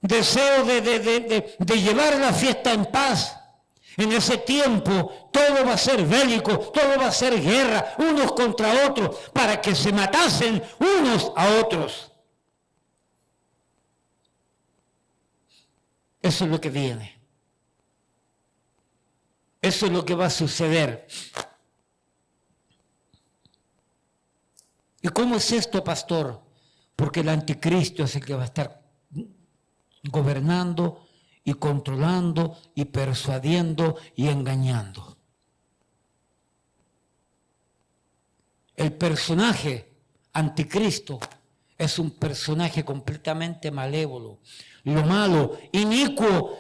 deseo de llevar la fiesta en paz. En ese tiempo todo va a ser bélico, todo va a ser guerra, unos contra otros, para que se matasen unos a otros. Eso es lo que viene. Eso es lo que va a suceder. ¿Y cómo es esto, pastor? Porque el anticristo es el que va a estar gobernando y controlando y persuadiendo y engañando. El personaje anticristo es un personaje completamente malévolo. Lo malo, inicuo,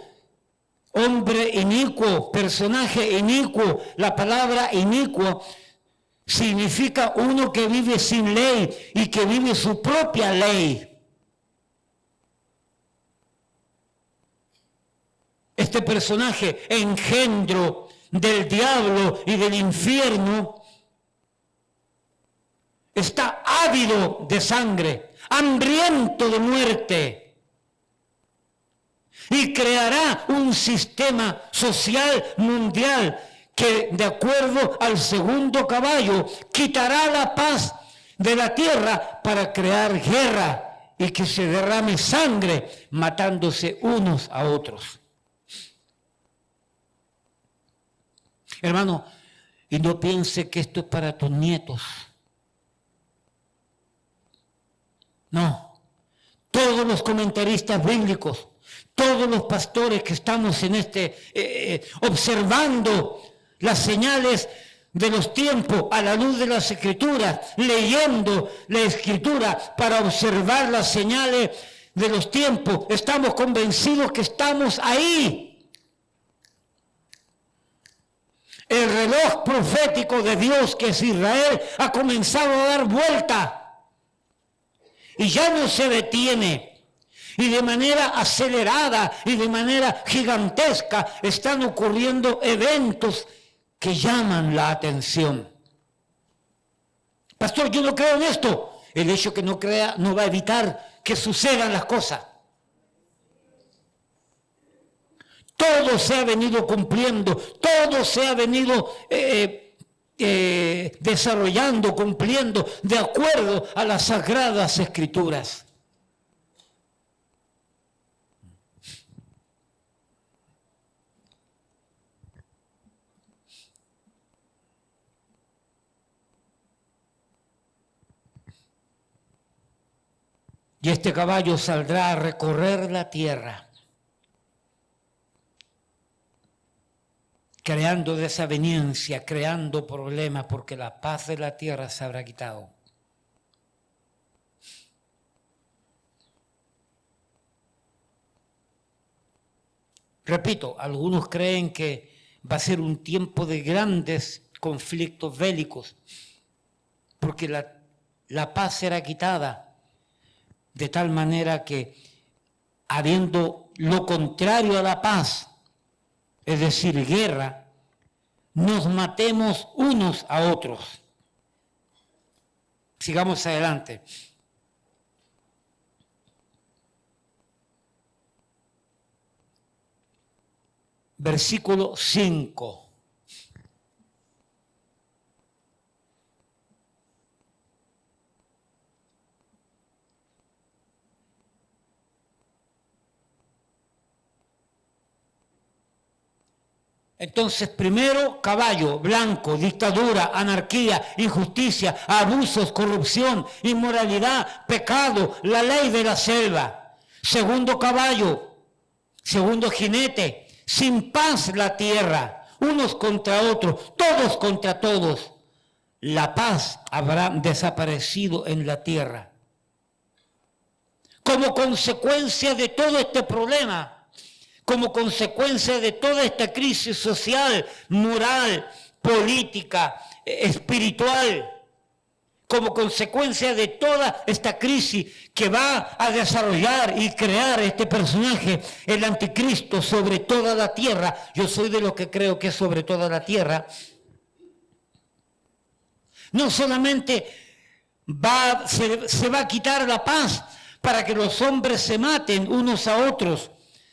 hombre inicuo, personaje inicuo. La palabra inicuo significa uno que vive sin ley y que vive su propia ley. Este personaje, engendro del diablo y del infierno, está ávido de sangre, hambriento de muerte. Y creará un sistema social mundial que, de acuerdo al segundo caballo, quitará la paz de la tierra para crear guerra y que se derrame sangre, matándose unos a otros. Hermano, y no piense que esto es para tus nietos. No. Todos los comentaristas bíblicos, todos los pastores que estamos en observando las señales de los tiempos a la luz de las Escrituras, leyendo la Escritura para observar las señales de los tiempos, estamos convencidos que estamos ahí. El reloj profético de Dios, que es Israel, ha comenzado a dar vuelta y ya no se detiene. Y de manera acelerada y de manera gigantesca están ocurriendo eventos que llaman la atención. Pastor, yo no creo en esto. El hecho que no crea no va a evitar que sucedan las cosas. Todo se ha venido cumpliendo, todo se ha venido desarrollando, cumpliendo de acuerdo a las sagradas Escrituras. Y este caballo saldrá a recorrer la tierra, creando desaveniencia, creando problemas, porque la paz de la tierra se habrá quitado. Repito, algunos creen que va a ser un tiempo de grandes conflictos bélicos, porque la paz será quitada, de tal manera que, habiendo lo contrario a la paz, es decir, guerra, nos matemos unos a otros. Sigamos adelante. Versículo 5. Entonces, primero, caballo, blanco, dictadura, anarquía, injusticia, abusos, corrupción, inmoralidad, pecado, la ley de la selva. Segundo, caballo, segundo, jinete, sin paz la tierra, unos contra otros, todos contra todos. La paz habrá desaparecido en la tierra. Como consecuencia de todo este problema, como consecuencia de toda esta crisis social, moral, política, espiritual, como consecuencia de toda esta crisis que va a desarrollar y crear este personaje, el anticristo, sobre toda la tierra. Yo soy de los que creo que es sobre toda la tierra. No solamente se va a quitar la paz para que los hombres se maten unos a otros,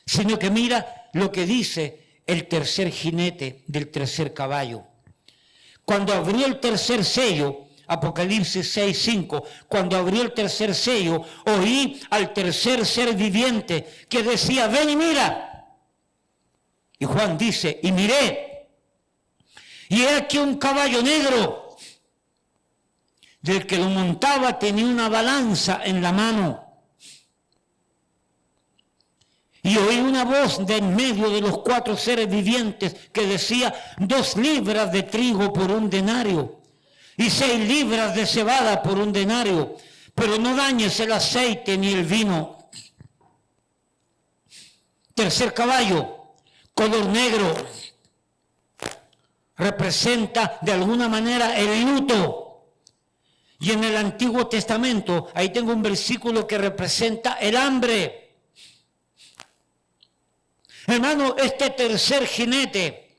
sino que mira lo que dice el tercer jinete del tercer caballo. Cuando abrió el tercer sello, Apocalipsis 6:5, cuando abrió el tercer sello, oí al tercer ser viviente que decía, ven y mira. Y Juan dice, y miré, y he aquí un caballo negro, del que lo montaba tenía una balanza en la mano. Y oí una voz de en medio de los 4 seres vivientes que decía, 2 libras de trigo por 1 denario y 6 libras de cebada por 1 denario, pero no dañes el aceite ni el vino. Tercer caballo, color negro, representa de alguna manera el luto. Y en el Antiguo Testamento, ahí tengo un versículo que representa el hambre. Hermano, este tercer jinete,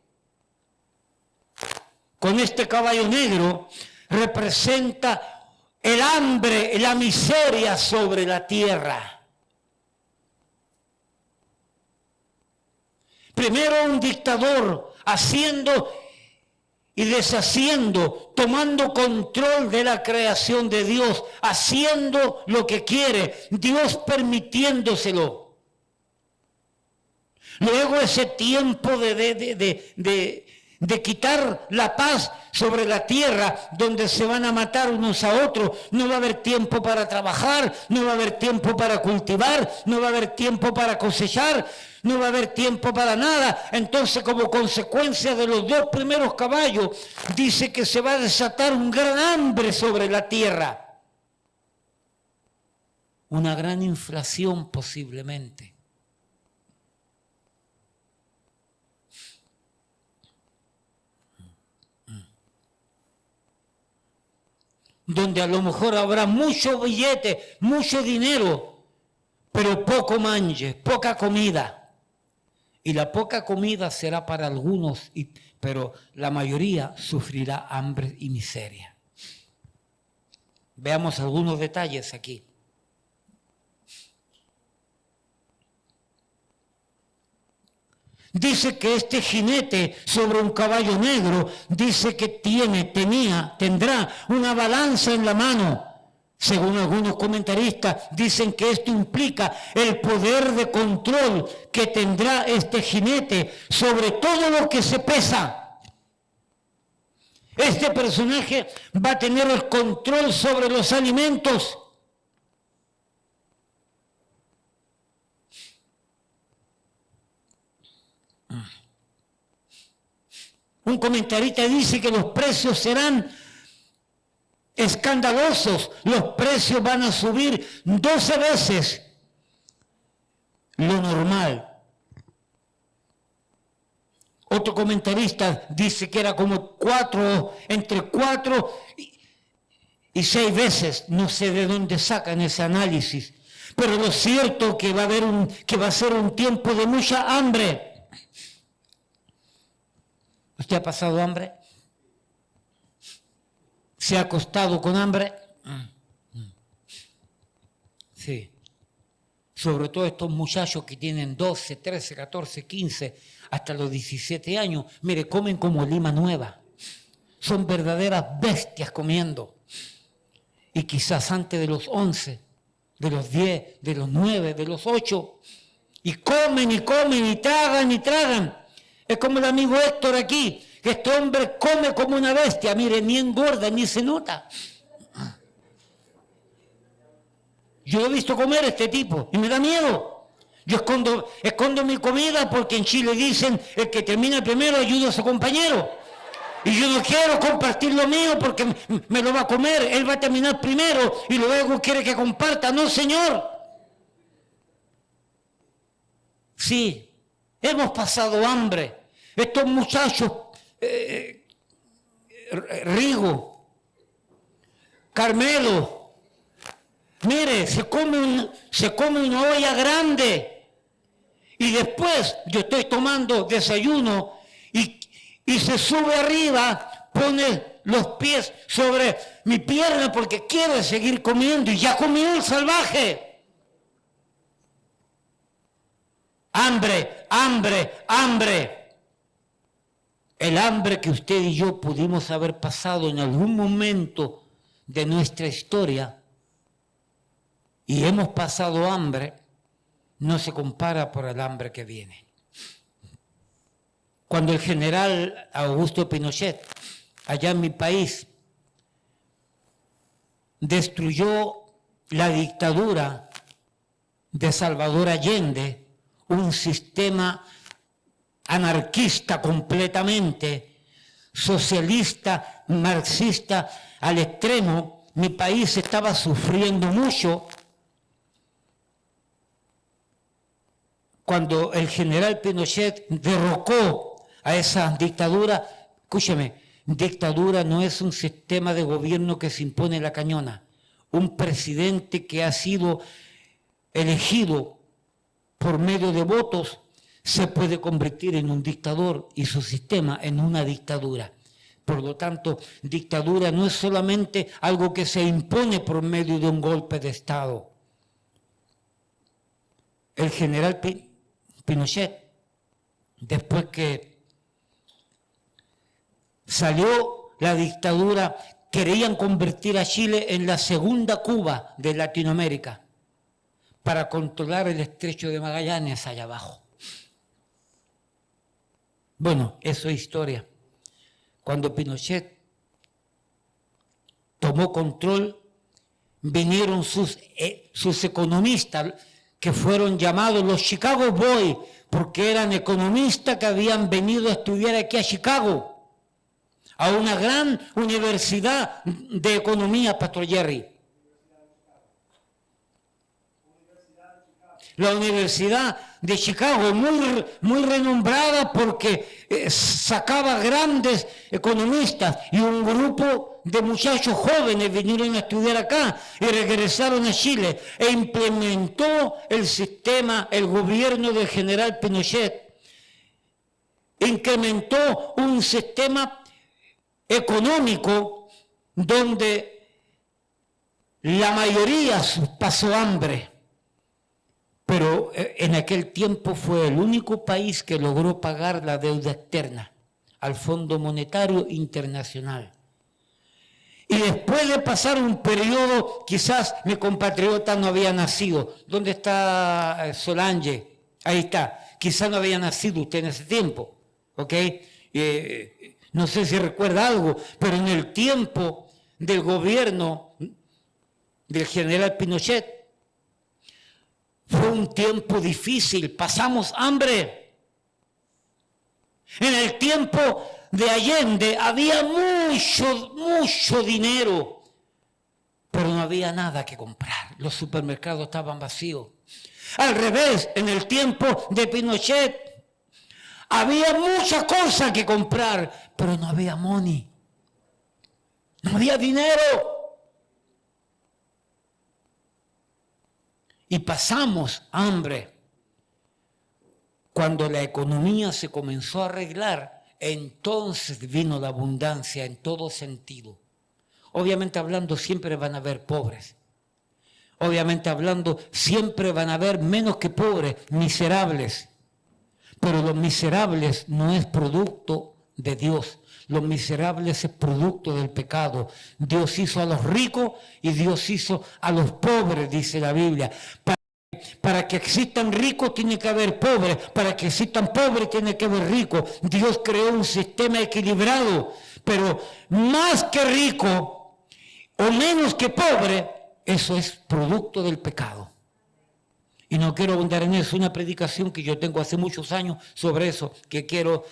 con este caballo negro, representa el hambre, la miseria sobre la tierra. Primero un dictador haciendo y deshaciendo, tomando control de la creación de Dios, haciendo lo que quiere, Dios permitiéndoselo. Luego ese tiempo de quitar la paz sobre la tierra, donde se van a matar unos a otros, no va a haber tiempo para trabajar, no va a haber tiempo para cultivar, no va a haber tiempo para cosechar, no va a haber tiempo para nada. Entonces, como consecuencia de los 2 primeros caballos, dice que se va a desatar un gran hambre sobre la tierra. Una gran inflación posiblemente. Donde a lo mejor habrá mucho billete, mucho dinero, pero poco manje, poca comida. Y la poca comida será para algunos, pero la mayoría sufrirá hambre y miseria. Veamos algunos detalles aquí. Dice que este jinete sobre un caballo negro, dice que tendrá una balanza en la mano. Según algunos comentaristas, dicen que esto implica el poder de control que tendrá este jinete sobre todo lo que se pesa. Este personaje va a tener el control sobre los alimentos. Un comentarista dice que los precios serán escandalosos. Los precios van a subir 12 veces lo normal. Otro comentarista dice que era como entre 4 y 6 veces. No sé de dónde sacan ese análisis. Pero lo cierto que va a ser un tiempo de mucha hambre. ¿Usted ha pasado hambre? ¿Se ha acostado con hambre? Sí. Sobre todo estos muchachos que tienen 12, 13, 14, 15, hasta los 17 años. Mire, comen como lima nueva. Son verdaderas bestias comiendo. Y quizás antes de los 11, de los 10, de los 9, de los 8. Y comen y comen y tragan y tragan. Es como el amigo Héctor aquí, que este hombre come como una bestia, mire, ni engorda, ni se nota. Yo lo he visto comer a este tipo y me da miedo. Yo escondo mi comida porque en Chile dicen, el que termina primero ayuda a su compañero. Y yo no quiero compartir lo mío porque me lo va a comer, él va a terminar primero y luego quiere que comparta. No, señor. Sí, hemos pasado hambre. Estos muchachos, Rigo, Carmelo, mire, se come una olla grande y después yo estoy tomando desayuno y se sube arriba, pone los pies sobre mi pierna porque quiere seguir comiendo y ya comió el salvaje. Hambre, hambre, hambre. el hambre que usted y yo pudimos haber pasado en algún momento de nuestra historia, y hemos pasado hambre, no se compara por el hambre que viene. Cuando el general Augusto Pinochet, allá en mi país, destruyó la dictadura de Salvador Allende, un sistema anarquista completamente, socialista, marxista al extremo, mi país estaba sufriendo mucho. Cuando el general Pinochet derrocó a esa dictadura, escúcheme, dictadura no es un sistema de gobierno que se impone en la cañona. Un presidente que ha sido elegido por medio de votos se puede convertir en un dictador y su sistema en una dictadura. Por lo tanto, dictadura no es solamente algo que se impone por medio de un golpe de Estado. El general Pinochet, después que salió la dictadura, querían convertir a Chile en la segunda Cuba de Latinoamérica para controlar el estrecho de Magallanes allá abajo. Bueno, eso es historia. Cuando Pinochet tomó control, vinieron sus economistas, que fueron llamados los Chicago Boys, porque eran economistas que habían venido a estudiar aquí a Chicago, a una gran universidad de economía, Pastor Jerry. La Universidad de Chicago, muy renombrada porque sacaba grandes economistas, y un grupo de muchachos jóvenes vinieron a estudiar acá y regresaron a Chile e implementó el sistema, el gobierno del general Pinochet, incrementó un sistema económico donde la mayoría pasó hambre. Pero en aquel tiempo fue el único país que logró pagar la deuda externa al Fondo Monetario Internacional. Y después de pasar un periodo, quizás mi compatriota no había nacido. ¿Dónde está Solange? Ahí está. Quizás no había nacido usted en ese tiempo, ¿ok? No sé si recuerda algo, pero en el tiempo del gobierno del general Pinochet, fue un tiempo difícil, pasamos hambre. En el tiempo de Allende había mucho dinero, pero no había nada que comprar. Los supermercados estaban vacíos. Al revés, en el tiempo de Pinochet había muchas cosas que comprar, pero no había money. No había dinero. Y pasamos hambre. Cuando la economía se comenzó a arreglar, entonces vino la abundancia en todo sentido. Obviamente hablando, siempre van a haber pobres. Obviamente hablando, siempre van a haber menos que pobres, miserables. Pero los miserables no es producto de Dios. Los miserables es producto del pecado. Dios hizo a los ricos y Dios hizo a los pobres, dice la Biblia. Para que existan ricos tiene que haber pobres. Para que existan pobres tiene que haber ricos. Dios creó un sistema equilibrado. Pero más que rico o menos que pobre, eso es producto del pecado. Y no quiero abundar en eso. Una predicación que yo tengo hace muchos años sobre eso, que quiero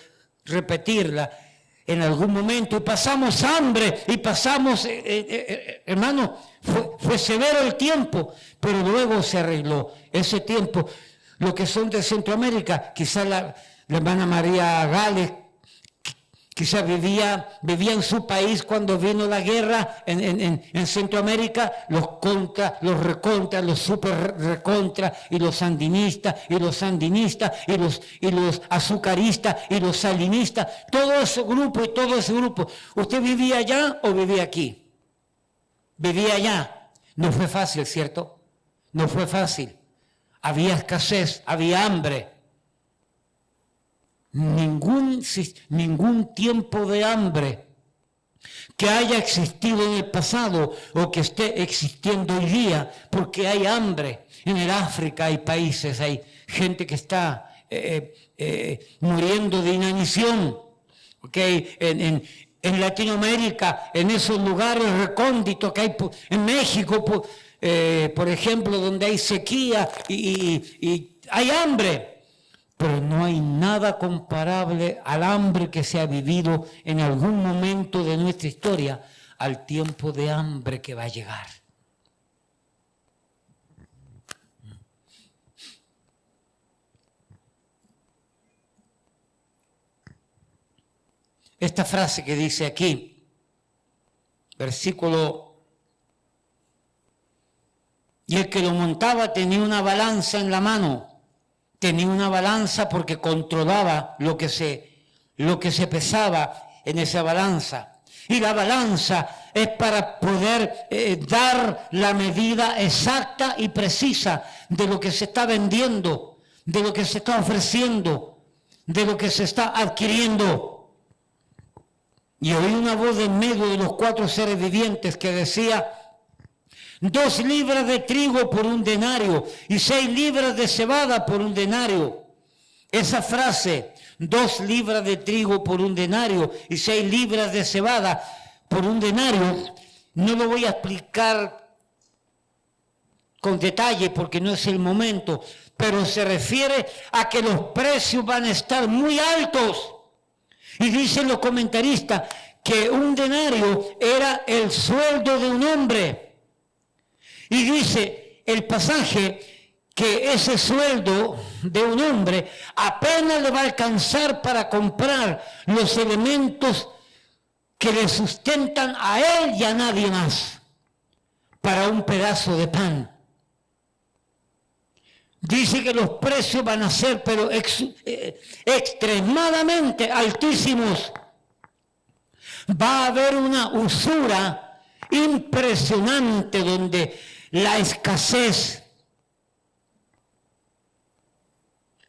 repetirla en algún momento. Y pasamos hambre y pasamos, hermano, fue severo el tiempo, pero luego se arregló. Ese tiempo, los que son de Centroamérica, quizás la hermana María Gales, quizás vivía en su país cuando vino la guerra en Centroamérica, los contra, los recontra, los super recontra, y los sandinistas, y los sandinistas, y los azucaristas, y los salinistas, todo ese grupo. ¿Usted vivía allá o vivía aquí? Vivía allá. No fue fácil, ¿cierto? No fue fácil. Había escasez, había hambre. ningún tiempo de hambre que haya existido en el pasado o que esté existiendo hoy día, porque hay hambre. En el África hay países, hay gente que está muriendo de inanición. ¿Okay? En Latinoamérica, en esos lugares recónditos que hay, en México, por ejemplo, donde hay sequía y hay hambre. Pero no hay nada comparable al hambre que se ha vivido en algún momento de nuestra historia, al tiempo de hambre que va a llegar. Esta frase que dice aquí, versículo, y el que lo montaba tenía una balanza en la mano. Tenía una balanza porque controlaba lo que se pesaba en esa balanza. Y la balanza es para poder dar la medida exacta y precisa de lo que se está vendiendo, de lo que se está ofreciendo, de lo que se está adquiriendo. Y oí una voz de en medio de los 4 seres vivientes que decía: 2 libras de trigo por 1 denario y 6 libras de cebada por 1 denario. Esa frase, 2 libras de trigo por 1 denario y 6 libras de cebada por 1 denario, no lo voy a explicar con detalle porque no es el momento, pero se refiere a que los precios van a estar muy altos. Y dicen los comentaristas que 1 denario era el sueldo de un hombre. Y dice el pasaje que ese sueldo de un hombre apenas le va a alcanzar para comprar los elementos que le sustentan a él y a nadie más, para un pedazo de pan. Dice que los precios van a ser pero extremadamente altísimos. Va a haber una usura impresionante donde la escasez,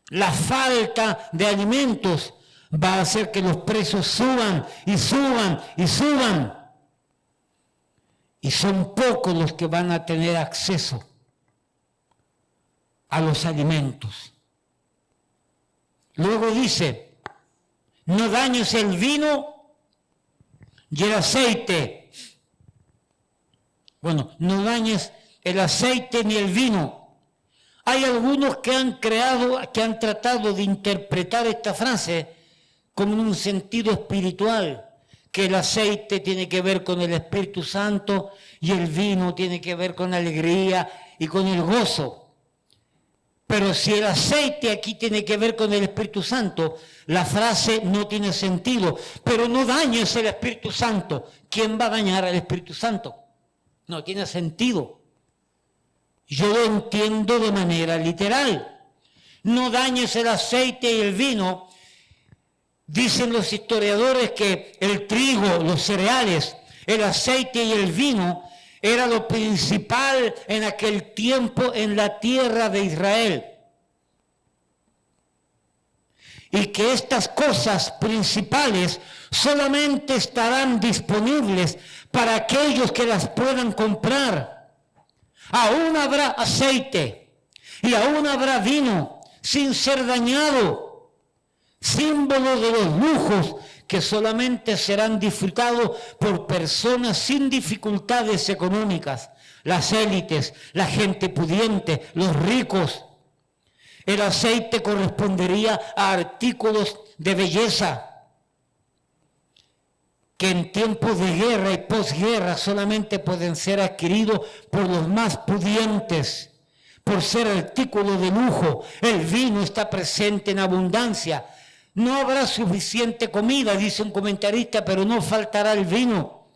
la falta de alimentos va a hacer que los precios suban y suban y suban. Y son pocos los que van a tener acceso a los alimentos. Luego dice: no dañes el vino y el aceite. Bueno, no dañes el aceite ni el vino. Hay algunos que han tratado de interpretar esta frase como en un sentido espiritual, que el aceite tiene que ver con el Espíritu Santo y el vino tiene que ver con la alegría y con el gozo. Pero si el aceite aquí tiene que ver con el Espíritu Santo, la frase no tiene sentido. Pero no dañes el Espíritu Santo. ¿Quién va a dañar al Espíritu Santo? No tiene sentido. Yo lo entiendo de manera literal. No dañes el aceite y el vino. Dicen los historiadores que el trigo, los cereales, el aceite y el vino era lo principal en aquel tiempo en la tierra de Israel. Y que estas cosas principales solamente estarán disponibles para aquellos que las puedan comprar. Aún habrá aceite y aún habrá vino sin ser dañado, símbolo de los lujos que solamente serán disfrutados por personas sin dificultades económicas, las élites, la gente pudiente, los ricos. El aceite correspondería a artículos de belleza que en tiempos de guerra y posguerra solamente pueden ser adquiridos por los más pudientes, por ser artículos de lujo. El vino está presente en abundancia. No habrá suficiente comida, dice un comentarista, pero no faltará el vino,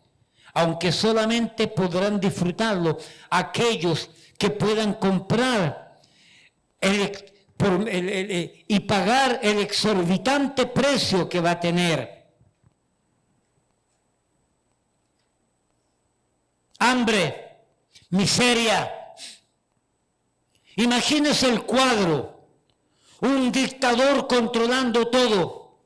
aunque solamente podrán disfrutarlo aquellos que puedan comprar y pagar el exorbitante precio que va a tener. Hambre, miseria. Imagínese el cuadro. un dictador controlando todo,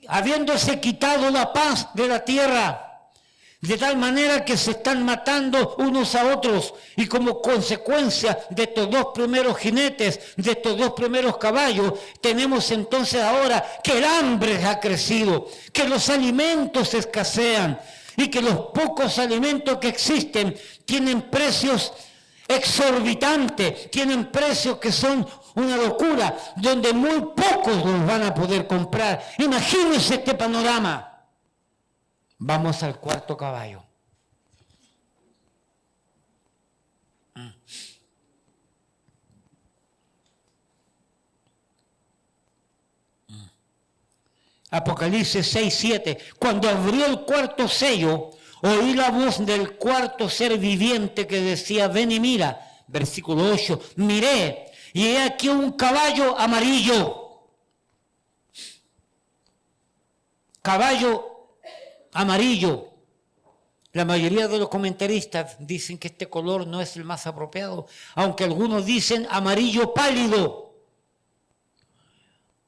habiéndose quitado la paz de la tierra, de tal manera que se están matando unos a otros, y como consecuencia de estos dos primeros jinetes, de estos dos primeros caballos, tenemos entonces ahora que el hambre ha crecido, que los alimentos escasean y que los pocos alimentos que existen tienen precios exorbitantes, tienen precios que son una locura, donde muy pocos los van a poder comprar. Imagínense este panorama. Vamos al cuarto caballo. Apocalipsis 6:7. Cuando abrió el cuarto sello, oí la voz del cuarto ser viviente que decía: ven y mira. Versículo 8. Miré, y he aquí un caballo amarillo. Caballo amarillo. La mayoría de los comentaristas dicen que este color no es el más apropiado, aunque algunos dicen amarillo pálido.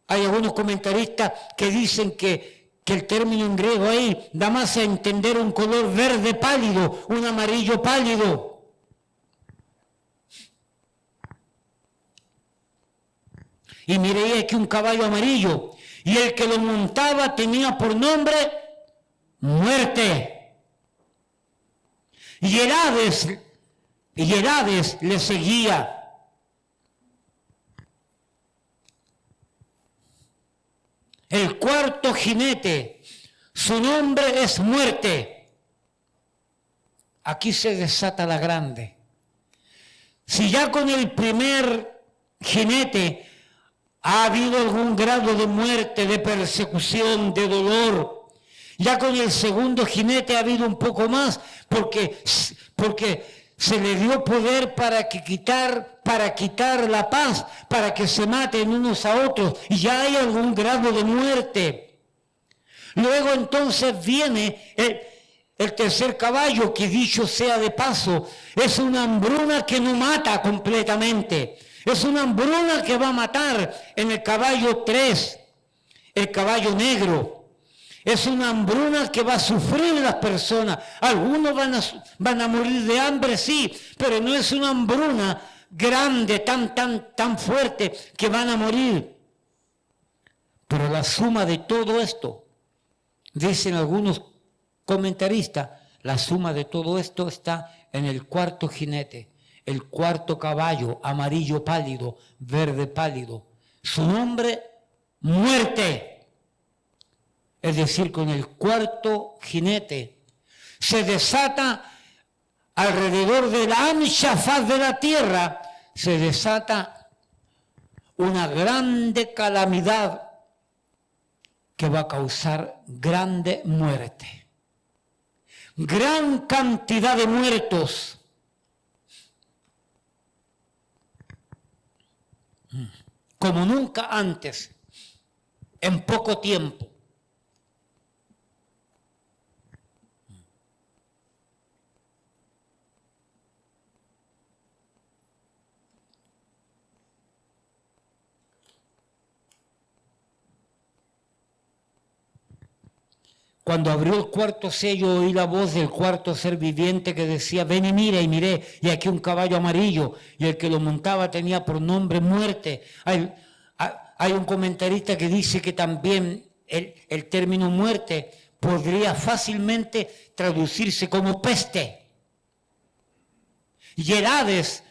Hay algunos comentaristas que dicen que el término en griego ahí da más a entender un color verde pálido, un amarillo pálido. Y miré aquí un caballo amarillo, y el que lo montaba tenía por nombre Muerte. Y el Hades le seguía. El cuarto jinete, su nombre es Muerte. Aquí se desata la grande. Si ya con el primer jinete ha habido algún grado de muerte, de persecución, de dolor, ya con el segundo jinete ha habido un poco más, porque se le dio poder para quitar la paz, para que se maten unos a otros, y ya hay algún grado de muerte. Luego entonces viene el tercer caballo, que dicho sea de paso, es una hambruna que no mata completamente, es una hambruna que va a matar en el caballo 3, el caballo negro. Es una hambruna que va a sufrir las personas. Algunos van a morir de hambre, sí, pero no es una hambruna grande, tan fuerte, que van a morir. Pero la suma de todo esto, dicen algunos comentaristas, la suma de todo esto está en el cuarto jinete, el cuarto caballo, amarillo pálido, verde pálido. Su nombre, Muerte. Es decir, con el cuarto jinete se desata alrededor de la ancha faz de la tierra, se desata una grande calamidad que va a causar grande muerte. Gran cantidad de muertos. Como nunca antes, en poco tiempo. Cuando abrió el cuarto sello, oí la voz del cuarto ser viviente que decía: ven y mira. Y miré, y aquí un caballo amarillo, y el que lo montaba tenía por nombre Muerte. Hay un comentarista que dice que también el término muerte podría fácilmente traducirse como peste. Y el Hades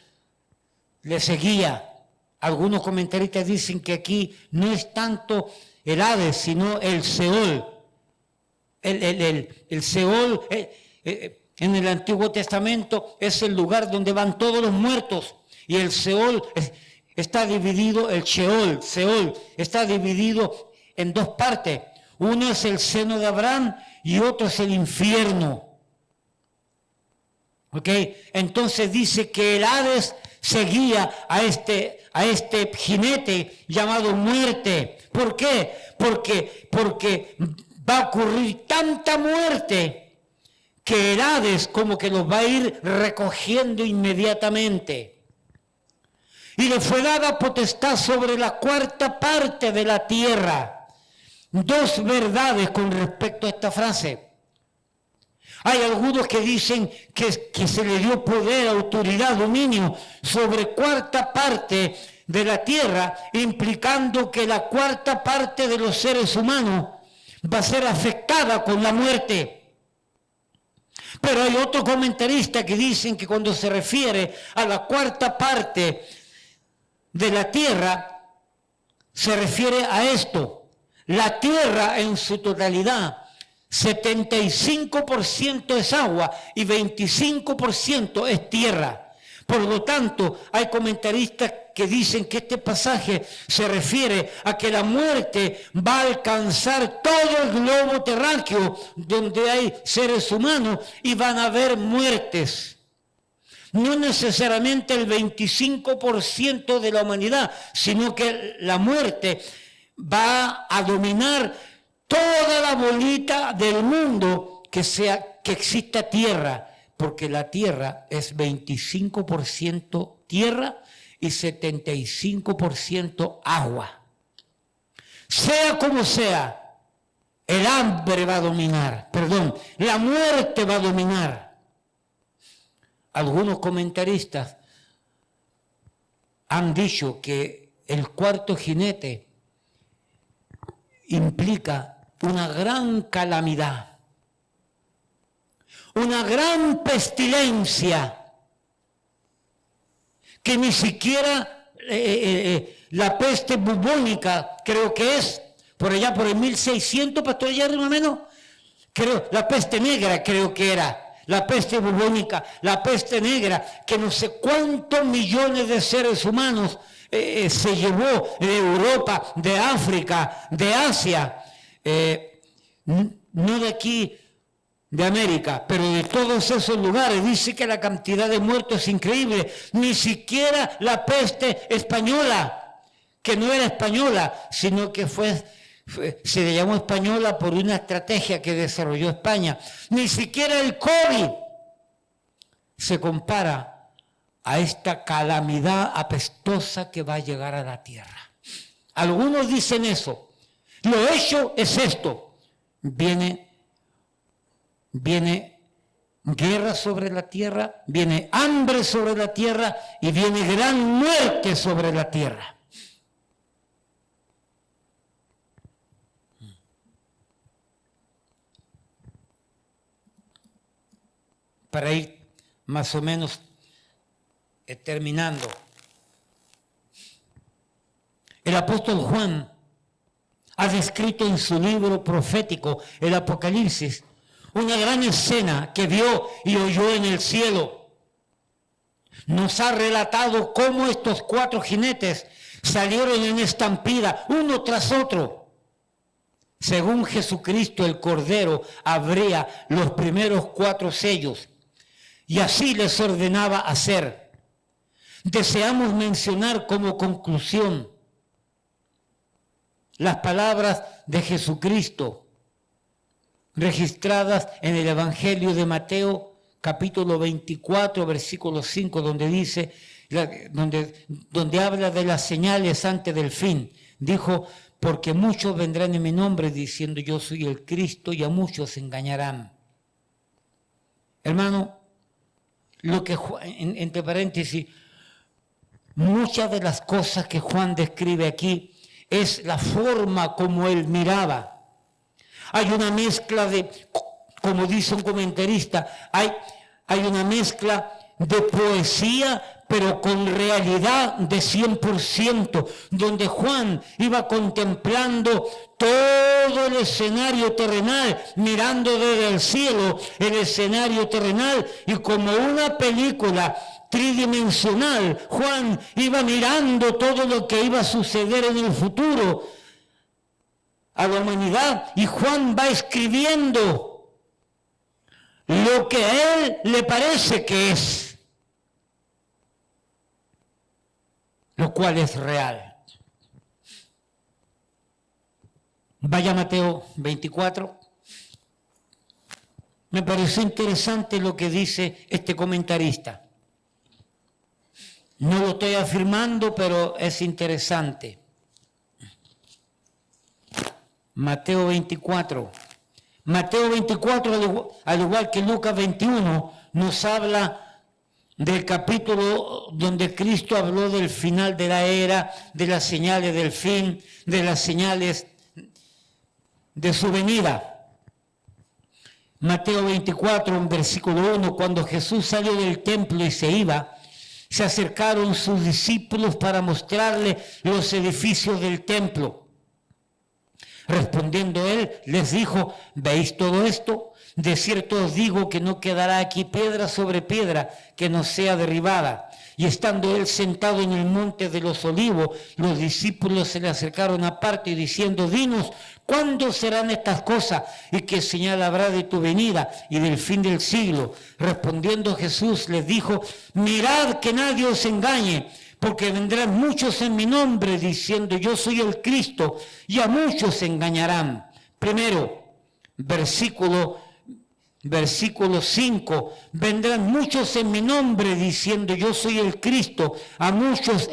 le seguía. Algunos comentaristas dicen que aquí no es tanto el Hades, sino el Seol. El Seol en el Antiguo Testamento es el lugar donde van todos los muertos, y el Seol está dividido, el Seol está dividido en dos partes. Uno es el seno de Abraham y otro es el infierno. ¿Ok? Entonces dice que el Hades seguía a este jinete llamado Muerte. ¿Por qué? Porque va a ocurrir tanta muerte que el Hades como que los va a ir recogiendo inmediatamente. y le fue dada potestad sobre la cuarta parte de la tierra. Dos verdades con respecto a esta frase. Hay algunos que dicen que se le dio poder, autoridad, dominio sobre cuarta parte de la tierra, implicando que la cuarta parte de los seres humanos va a ser afectada con la muerte. Pero hay otros comentaristas que dicen que cuando se refiere a la cuarta parte de la tierra, se refiere a esto: la tierra en su totalidad, 75% es agua y 25% es tierra. Por lo tanto, hay comentaristas que dicen que este pasaje se refiere a que la muerte va a alcanzar todo el globo terráqueo donde hay seres humanos y van a haber muertes. No necesariamente el 25% de la humanidad, sino que la muerte va a dominar toda la bolita del mundo que exista tierra, porque la tierra es 25% tierra y 75% agua. Sea como sea, el hambre va a dominar, la muerte va a dominar. Algunos comentaristas han dicho que el cuarto jinete implica una gran calamidad, una gran pestilencia, que ni siquiera la peste bubónica, creo que es, por allá por el 1600, pastor Jerry, más o menos, creo, la peste negra creo que era, la peste bubónica, la peste negra, que no sé cuántos millones de seres humanos se llevó de Europa, de África, de Asia, no de aquí, de América, pero de todos esos lugares. Dice que la cantidad de muertos es increíble. Ni siquiera la peste española, que no era española, sino que se le llamó española por una estrategia que desarrolló España. Ni siquiera el COVID se compara a esta calamidad apestosa que va a llegar a la tierra. Algunos dicen eso. Lo hecho es esto. Viene guerra sobre la tierra, viene hambre sobre la tierra y viene gran muerte sobre la tierra. Para ir más o menos terminando, el apóstol Juan ha descrito en su libro profético, el Apocalipsis, una gran escena que vio y oyó en el cielo. Nos ha relatado cómo estos cuatro jinetes salieron en estampida, uno tras otro. Según Jesucristo, el Cordero abría los primeros 4 sellos y así les ordenaba hacer. Deseamos mencionar como conclusión las palabras de Jesucristo registradas en el Evangelio de Mateo, capítulo 24, versículo 5, donde dice, donde habla de las señales antes del fin. Dijo: porque muchos vendrán en mi nombre diciendo yo soy el Cristo, y a muchos engañarán. Hermano, lo que entre paréntesis, muchas de las cosas que Juan describe aquí es la forma como él miraba. Hay una mezcla de, como dice un comentarista, hay una mezcla de poesía, pero con realidad de 100%, donde Juan iba contemplando todo el escenario terrenal, mirando desde el cielo el escenario terrenal, y como una película tridimensional, Juan iba mirando todo lo que iba a suceder en el futuro a la humanidad, y Juan va escribiendo lo que a él le parece que es, lo cual es real. Vaya Mateo 24. Me pareció interesante lo que dice este comentarista. No lo estoy afirmando, pero es interesante. Mateo 24. Mateo 24, al igual que Lucas 21, nos habla del capítulo donde Cristo habló del final de la era, de las señales del fin, de las señales de su venida. Mateo 24, en versículo 1, cuando Jesús salió del templo y se iba, se acercaron sus discípulos para mostrarle los edificios del templo. Respondiendo él, les dijo: ¿veis todo esto? De cierto os digo que no quedará aquí piedra sobre piedra que no sea derribada. Y estando él sentado en el monte de los olivos, los discípulos se le acercaron aparte y diciendo: dinos, ¿cuándo serán estas cosas? ¿Y qué señal habrá de tu venida y del fin del siglo? Respondiendo Jesús les dijo: mirad que nadie os engañe, porque vendrán muchos en mi nombre diciendo: yo soy el Cristo, y a muchos engañarán. Primero, versículo 5, vendrán muchos en mi nombre diciendo: yo soy el Cristo, a muchos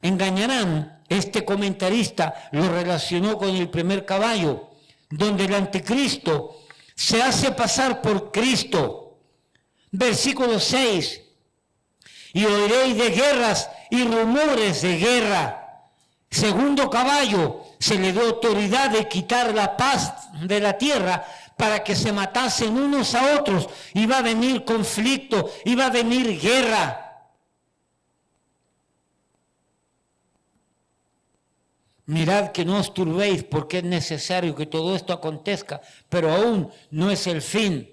engañarán. Este comentarista lo relacionó con el primer caballo, donde el anticristo se hace pasar por Cristo. Versículo 6, y oiréis de guerras y rumores de guerra. Segundo caballo, se le dio autoridad de quitar la paz de la tierra para que se matasen unos a otros. Iba a venir conflicto, iba a venir guerra. Mirad que no os turbéis, porque es necesario que todo esto acontezca, pero aún no es el fin.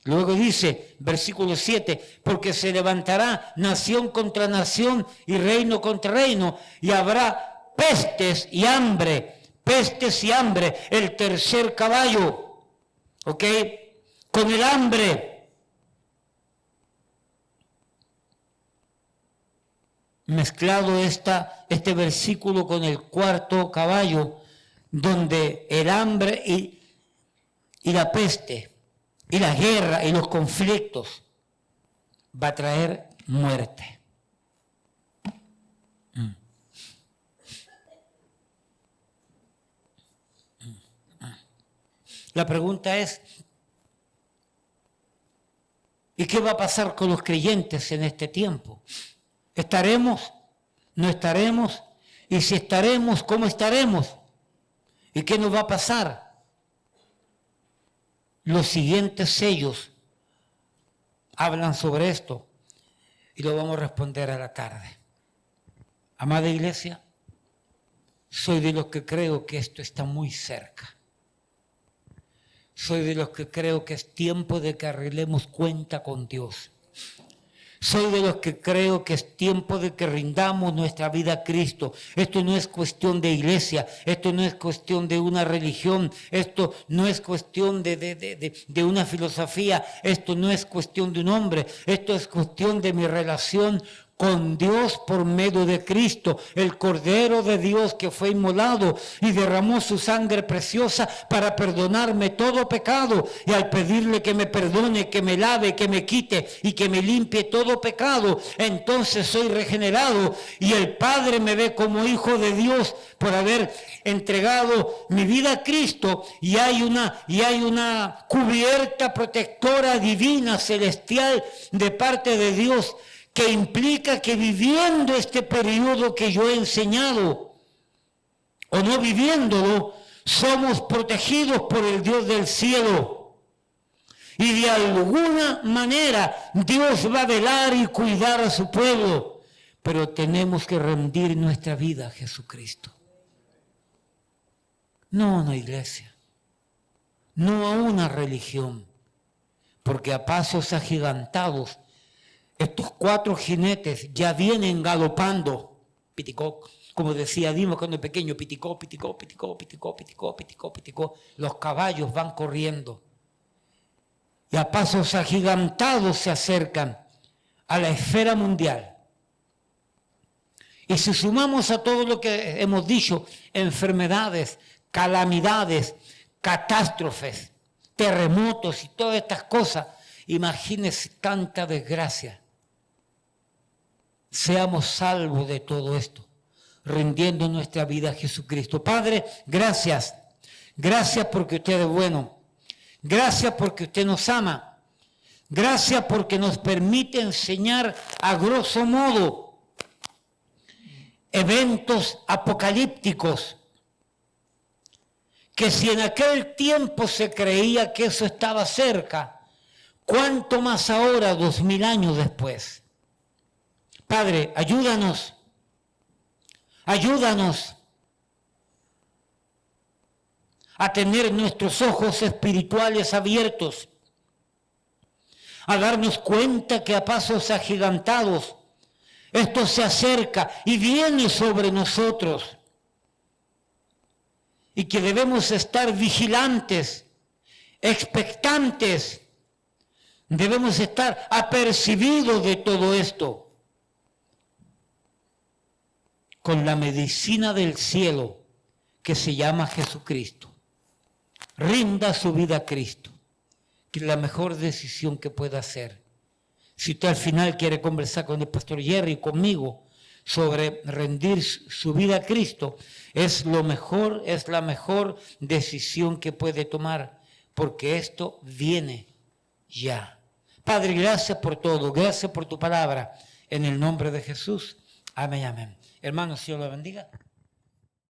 Luego dice, versículo 7, porque se levantará nación contra nación y reino contra reino, y habrá pestes y hambre, el tercer caballo, ¿ok? Con el hambre. Mezclado este versículo con el cuarto caballo, donde el hambre y la peste, y la guerra y los conflictos va a traer muerte. La pregunta es, ¿y qué va a pasar con los creyentes en este tiempo? ¿Estaremos? ¿No estaremos? Y si estaremos, ¿cómo estaremos? ¿Y qué nos va a pasar? Los siguientes sellos hablan sobre esto y lo vamos a responder a la tarde. Amada iglesia, soy de los que creo que esto está muy cerca. Soy de los que creo que es tiempo de que arreglemos cuenta con Dios. Soy de los que creo que es tiempo de que rindamos nuestra vida a Cristo. Esto no es cuestión de iglesia, esto no es cuestión de una religión, esto no es cuestión de una filosofía, esto no es cuestión de un hombre, esto es cuestión de mi relación con Dios por medio de Cristo, el Cordero de Dios que fue inmolado y derramó su sangre preciosa para perdonarme todo pecado. Y al pedirle que me perdone, que me lave, que me quite y que me limpie todo pecado, entonces soy regenerado y el Padre me ve como hijo de Dios por haber entregado mi vida a Cristo, y hay una cubierta protectora divina, celestial, de parte de Dios, que implica que viviendo este periodo que yo he enseñado, o no viviéndolo, somos protegidos por el Dios del cielo. Y de alguna manera Dios va a velar y cuidar a su pueblo, pero tenemos que rendir nuestra vida a Jesucristo. No a una iglesia, no a una religión, porque a pasos agigantados estos 4 jinetes ya vienen galopando, piticó, como decía Dimo cuando pequeño, piticó, piticó, piticó, piticó, piticó, piticó, piticó. Los caballos van corriendo y a pasos agigantados se acercan a la esfera mundial. Y si sumamos a todo lo que hemos dicho, enfermedades, calamidades, catástrofes, terremotos y todas estas cosas, imagínense tanta desgracia. seamos salvos de todo esto, rindiendo nuestra vida a Jesucristo. Padre, gracias. Gracias porque usted es bueno. Gracias porque usted nos ama. Gracias porque nos permite enseñar a grosso modo eventos apocalípticos, que si en aquel tiempo se creía que eso estaba cerca, ¿cuánto más ahora, 2000 años después? Padre, ayúdanos a tener nuestros ojos espirituales abiertos, a darnos cuenta que a pasos agigantados esto se acerca y viene sobre nosotros, y que debemos estar vigilantes, expectantes, debemos estar apercibidos de todo esto, con la medicina del cielo que se llama Jesucristo. Rinda su vida a Cristo, que es la mejor decisión que pueda hacer. Si usted al final quiere conversar con el pastor Jerry y conmigo sobre rendir su vida a Cristo, es la mejor decisión que puede tomar, porque esto viene ya. Padre, gracias por todo, gracias por tu palabra, en el nombre de Jesús. Amén, amén. Hermanos, Dios los bendiga.